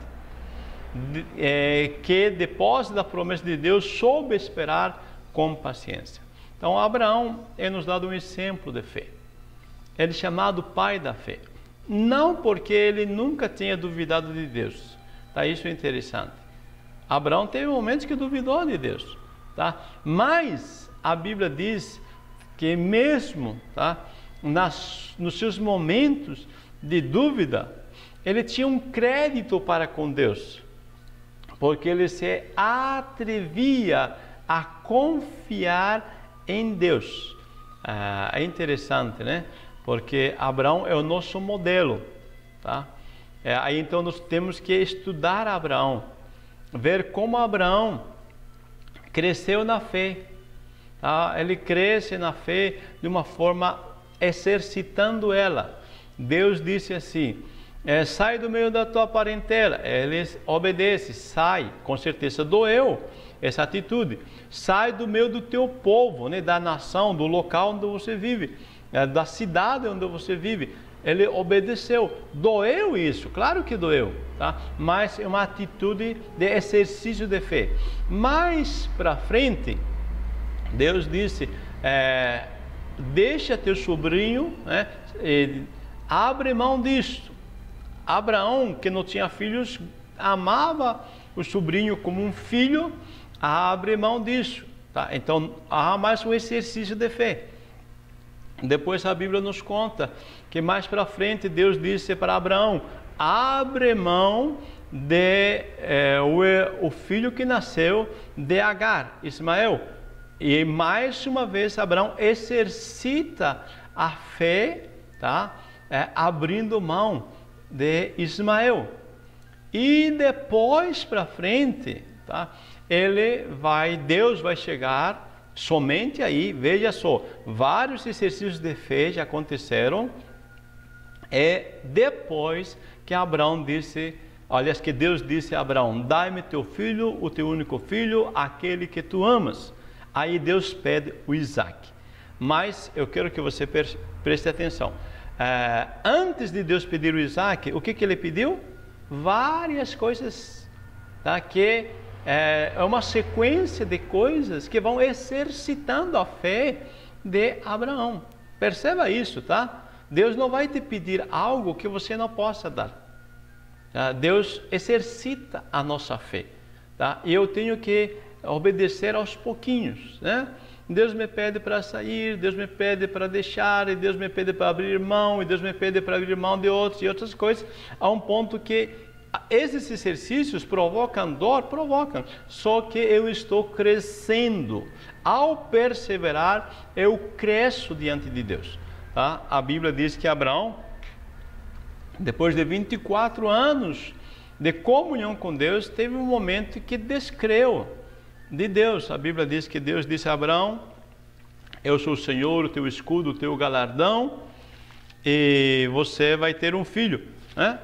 que depois da promessa de Deus soube esperar com paciência. Então Abraão é nos dado um exemplo de fé. Ele é chamado pai da fé, não porque ele nunca tinha duvidado de Deus. Tá? Isso é interessante. Abraão teve momentos que duvidou de Deus, tá? Mas a Bíblia diz que mesmo, tá, nos seus momentos de dúvida, ele tinha um crédito para com Deus, porque ele se atrevia a confiar em Deus. É interessante, né? Porque Abraão é o nosso modelo, tá? Aí então nós temos que estudar Abraão, ver como Abraão cresceu na fé. Tá? Ele cresce na fé de uma forma exercitando ela. Deus disse assim: sai do meio da tua parentela. Ele obedece, sai. Com certeza doeu essa atitude. Sai do meio do teu povo, né? Da nação, do local onde você vive, da cidade onde você vive. Ele obedeceu. Doeu isso, claro que doeu, tá? Mas é uma atitude de exercício de fé. Mais para frente, Deus disse: deixa teu sobrinho, né? Abre mão disto. Abraão, que não tinha filhos, amava o sobrinho como um filho, abre mão disso, tá? Então há mais um exercício de fé. Depois a Bíblia nos conta que mais para frente Deus disse para Abraão: abre mão de o filho que nasceu de Agar, Ismael. E mais uma vez Abraão exercita a fé, tá? Abrindo mão de Ismael. E depois para frente, tá? Deus vai chegar somente aí. Veja só, vários exercícios de fé já aconteceram. Depois que Abraão disse, aliás, que Deus disse a Abraão: dai-me teu filho, o teu único filho, aquele que tu amas. Aí Deus pede o Isaac. Mas eu quero que você preste atenção. Antes de Deus pedir o Isaac, o que ele pediu? Várias coisas, tá? Que é uma sequência de coisas que vão exercitando a fé de Abraão. Perceba isso, tá? Deus não vai te pedir algo que você não possa dar. Tá? Deus exercita a nossa fé, tá? E eu tenho que obedecer aos pouquinhos, né? Deus me pede para sair, Deus me pede para deixar, e Deus me pede para abrir mão, e Deus me pede para abrir mão de outros e outras coisas, a um ponto que esses exercícios provocam dor, provocam, só que eu estou crescendo. Ao perseverar, eu cresço diante de Deus. Tá? A Bíblia diz que Abraão, depois de 24 anos de comunhão com Deus, teve um momento que descreu de Deus. A Bíblia diz que Deus disse a Abraão: eu sou o Senhor, o teu escudo, o teu galardão, e você vai ter um filho, né?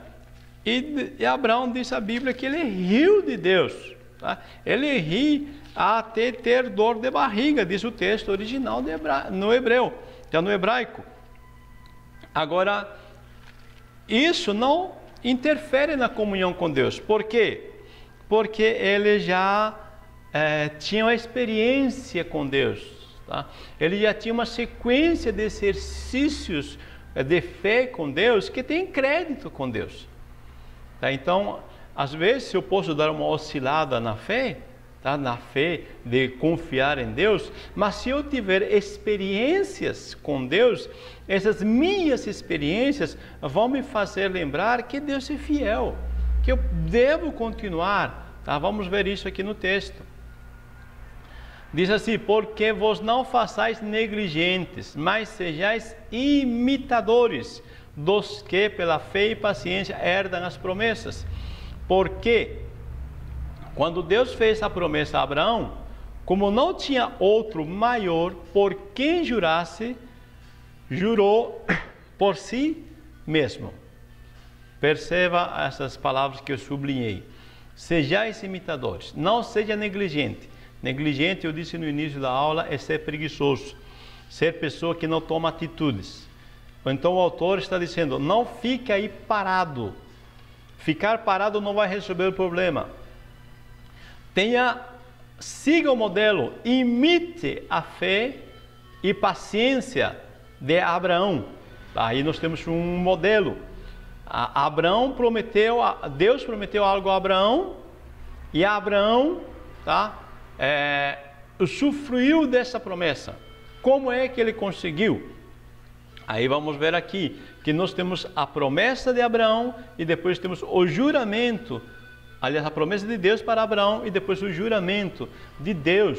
E Abraão disse a Bíblia que ele riu de Deus, tá? Ele ri até ter dor de barriga, diz o texto original no hebreu, já no hebraico. Agora, isso não interfere na comunhão com Deus. Por quê? Porque ele já tinha uma experiência com Deus, tá? Ele já tinha uma sequência de exercícios de fé com Deus que tem crédito com Deus. Tá? Então, às vezes eu posso dar uma oscilada na fé, tá? Na fé de confiar em Deus, mas se eu tiver experiências com Deus, essas minhas experiências vão me fazer lembrar que Deus é fiel, que eu devo continuar. Tá? Vamos ver isso aqui no texto. Diz assim: porque vos não façais negligentes, mas sejais imitadores dos que pela fé e paciência herdam as promessas. Porque quando Deus fez a promessa a Abraão, como não tinha outro maior por quem jurasse, jurou por si mesmo. Perceba essas palavras que eu sublinhei. Sejais imitadores, não seja negligente. Negligente, eu disse no início da aula, é ser preguiçoso, ser pessoa que não toma atitudes. Então o autor está dizendo: não fique aí parado. Ficar parado não vai resolver o problema. Siga o modelo, imite a fé e paciência de Abraão. Aí nós temos um modelo. Deus prometeu algo a Abraão, e Abraão, tá? Usufruiu dessa promessa. Como é que ele conseguiu? Aí vamos ver aqui que nós temos a promessa de Abraão e depois temos o juramento, aliás, a promessa de Deus para Abraão e depois o juramento de Deus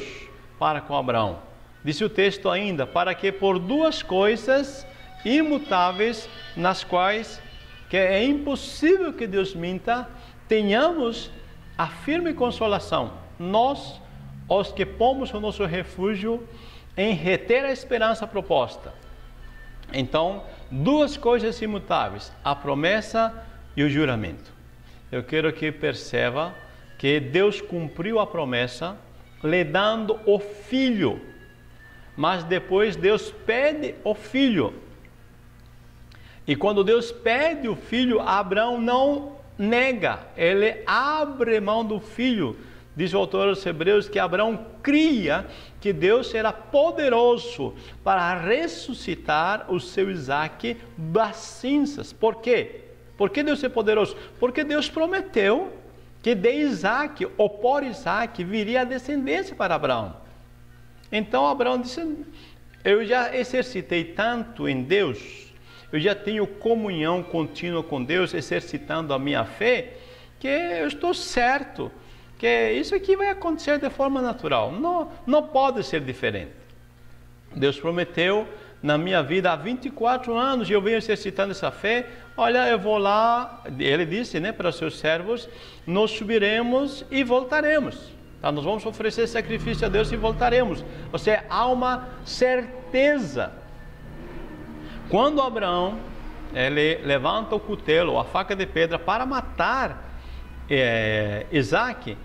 para com Abraão. Disse o texto ainda: para que por duas coisas imutáveis, nas quais que é impossível que Deus minta, tenhamos a firme consolação, nós, os que pomos o nosso refúgio em reter a esperança proposta. Então, duas coisas imutáveis: a promessa e o juramento. Eu quero que perceba que Deus cumpriu a promessa lhe dando o filho, mas depois Deus pede o filho. E quando Deus pede o filho, Abraão não nega, ele abre mão do filho. Diz o autor aos Hebreus que Abraão cria que Deus era poderoso para ressuscitar o seu Isaque das cinzas. Por quê? Por que Deus é poderoso? Porque Deus prometeu que de Isaque, ou por Isaque, viria a descendência para Abraão. Então Abraão disse: eu já exercitei tanto em Deus, eu já tenho comunhão contínua com Deus, exercitando a minha fé, que eu estou certo que isso aqui vai acontecer de forma natural. Não pode ser diferente. Deus prometeu na minha vida há 24 anos, e eu venho exercitando essa fé. Olha, eu vou lá, ele disse, né, para os seus servos: nós subiremos e voltaremos. Tá? Nós vamos oferecer sacrifício a Deus e voltaremos. Ou seja, há uma certeza. Quando Abraão ele levanta o cutelo, a faca de pedra, para matar Isaque,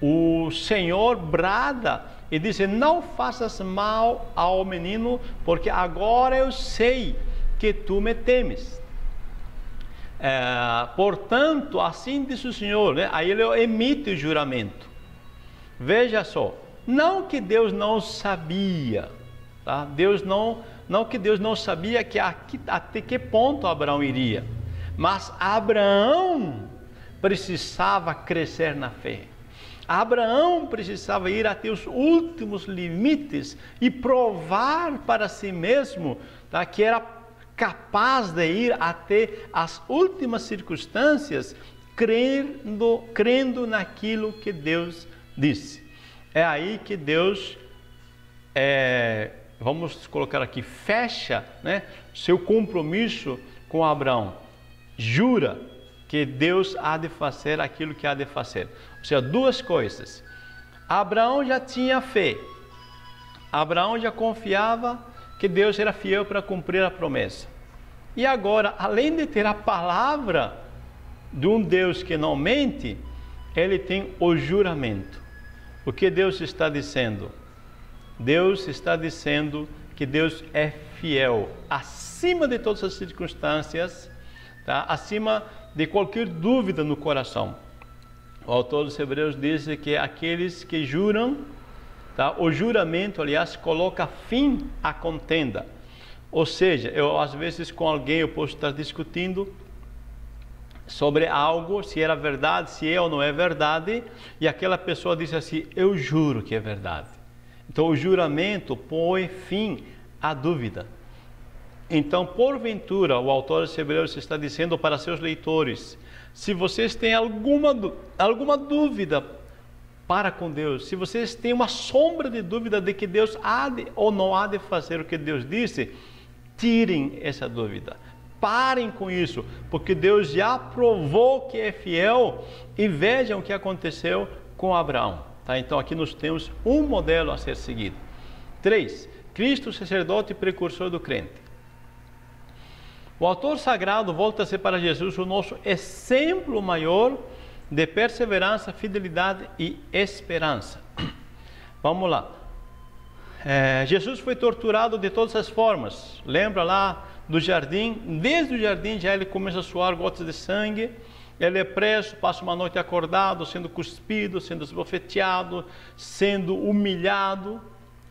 o Senhor brada e diz: não faças mal ao menino, porque agora eu sei que tu me temes. Portanto, assim diz o Senhor, né? Aí ele emite o juramento. Veja só, não que Deus não sabia, tá? Não que Deus não sabia até que ponto Abraão iria, mas Abraão precisava crescer na fé. Abraão precisava ir até os últimos limites e provar para si mesmo, tá, que era capaz de ir até as últimas circunstâncias, crendo naquilo que Deus disse. É aí que Deus, vamos colocar aqui, fecha, né, seu compromisso com Abraão. Jura que Deus há de fazer aquilo que há de fazer. Ou seja, duas coisas. Abraão já tinha fé. Abraão já confiava que Deus era fiel para cumprir a promessa. E agora, além de ter a palavra de um Deus que não mente, ele tem o juramento. O que Deus está dizendo? Deus está dizendo que Deus é fiel acima de todas as circunstâncias, tá? Acima de qualquer dúvida no coração. O autor dos Hebreus diz que aqueles que juram, tá? O juramento, aliás, coloca fim à contenda. Ou seja, eu às vezes com alguém eu posso estar discutindo sobre algo, se era verdade, se é ou não é verdade, e aquela pessoa diz assim, eu juro que é verdade. Então o juramento põe fim à dúvida. Então, porventura, o autor dos Hebreus está dizendo para seus leitores, se vocês têm alguma dúvida para com Deus, se vocês têm uma sombra de dúvida de que Deus há de ou não há de fazer o que Deus disse, tirem essa dúvida. Parem com isso, porque Deus já provou que é fiel e vejam o que aconteceu com Abraão. Tá? Então aqui nós temos um modelo a ser seguido. 3. Cristo, sacerdote e precursor do crente. O autor sagrado volta-se para Jesus, o nosso exemplo maior de perseverança, fidelidade e esperança. Vamos lá. Jesus foi torturado de todas as formas. Lembra lá do jardim? Desde o jardim já ele começa a suar gotas de sangue. Ele é preso, passa uma noite acordado, sendo cuspido, sendo esbofeteado, sendo humilhado.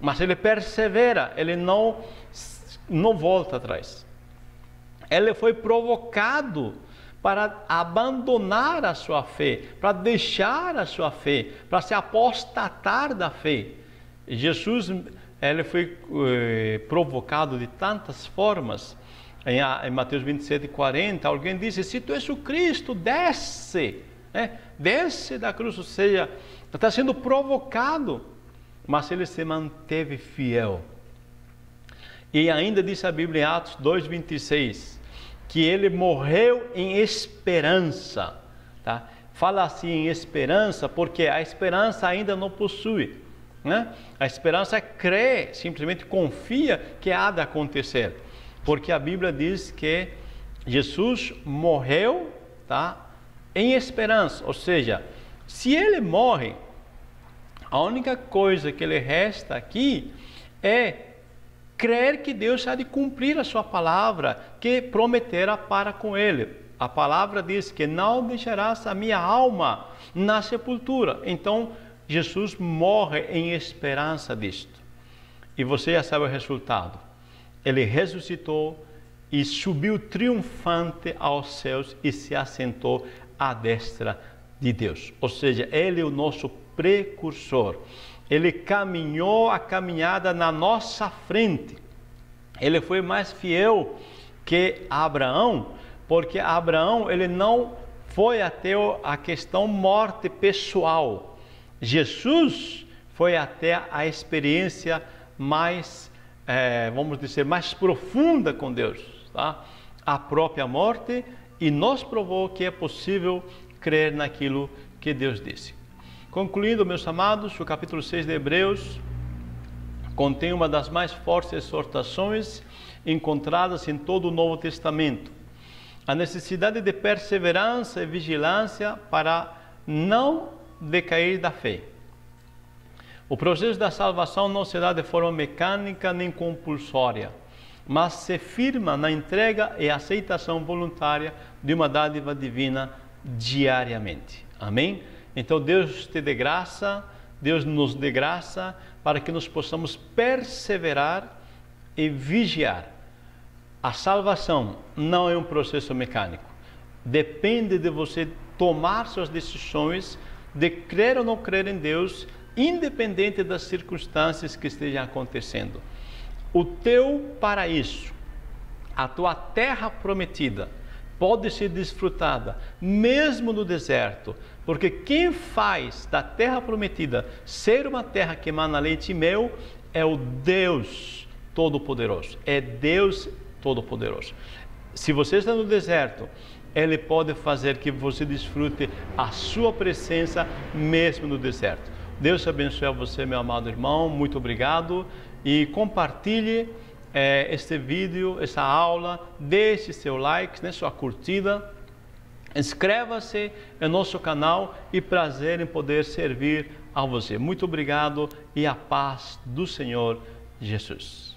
Mas ele persevera, ele não volta atrás. Ele foi provocado para abandonar a sua fé, para deixar a sua fé, para se apostatar da fé. Jesus, ele foi provocado de tantas formas. Em Mateus 27:40, alguém disse, se tu és o Cristo, desce, né? Desce da cruz, ou seja, está sendo provocado, mas ele se manteve fiel. E ainda diz a Bíblia em Atos 2:26, que ele morreu em esperança, tá? Fala assim em esperança, porque a esperança ainda não possui, né? A esperança crê, simplesmente confia que há de acontecer, porque a Bíblia diz que Jesus morreu, tá? Em esperança, ou seja, se ele morre, a única coisa que lhe resta aqui é crer que Deus há de cumprir a sua palavra que prometera para com ele. A palavra diz que não deixarás a minha alma na sepultura. Então, Jesus morre em esperança disto. E você já sabe o resultado. Ele ressuscitou e subiu triunfante aos céus e se assentou à destra de Deus. Ou seja, ele é o nosso precursor. Ele caminhou a caminhada na nossa frente. Ele foi mais fiel que Abraão, porque Abraão ele não foi até a questão morte pessoal. Jesus foi até a experiência mais, vamos dizer, mais profunda com Deus, tá? A própria morte, e nos provou que é possível crer naquilo que Deus disse. Concluindo, meus amados, o capítulo 6 de Hebreus contém uma das mais fortes exortações encontradas em todo o Novo Testamento. A necessidade de perseverança e vigilância para não decair da fé. O processo da salvação não se dá de forma mecânica nem compulsória, mas se firma na entrega e aceitação voluntária de uma dádiva divina diariamente. Amém? Então Deus te dê graça Deus nos dê graça para que nós possamos perseverar e vigiar. A salvação não é um processo mecânico. Depende de você tomar suas decisões de crer ou não crer em Deus, independente das circunstâncias que estejam acontecendo. O teu paraíso, a tua terra prometida, pode ser desfrutada mesmo no deserto, porque quem faz da terra prometida ser uma terra que emana leite e mel é o Deus Todo-Poderoso. É Deus Todo-Poderoso. Se você está no deserto, Ele pode fazer que você desfrute a sua presença mesmo no deserto. Deus abençoe a você, meu amado irmão. Muito obrigado. E compartilhe este vídeo, essa aula. Deixe seu like, né, sua curtida. Inscreva-se no nosso canal e prazer em poder servir a você. Muito obrigado e a paz do Senhor Jesus.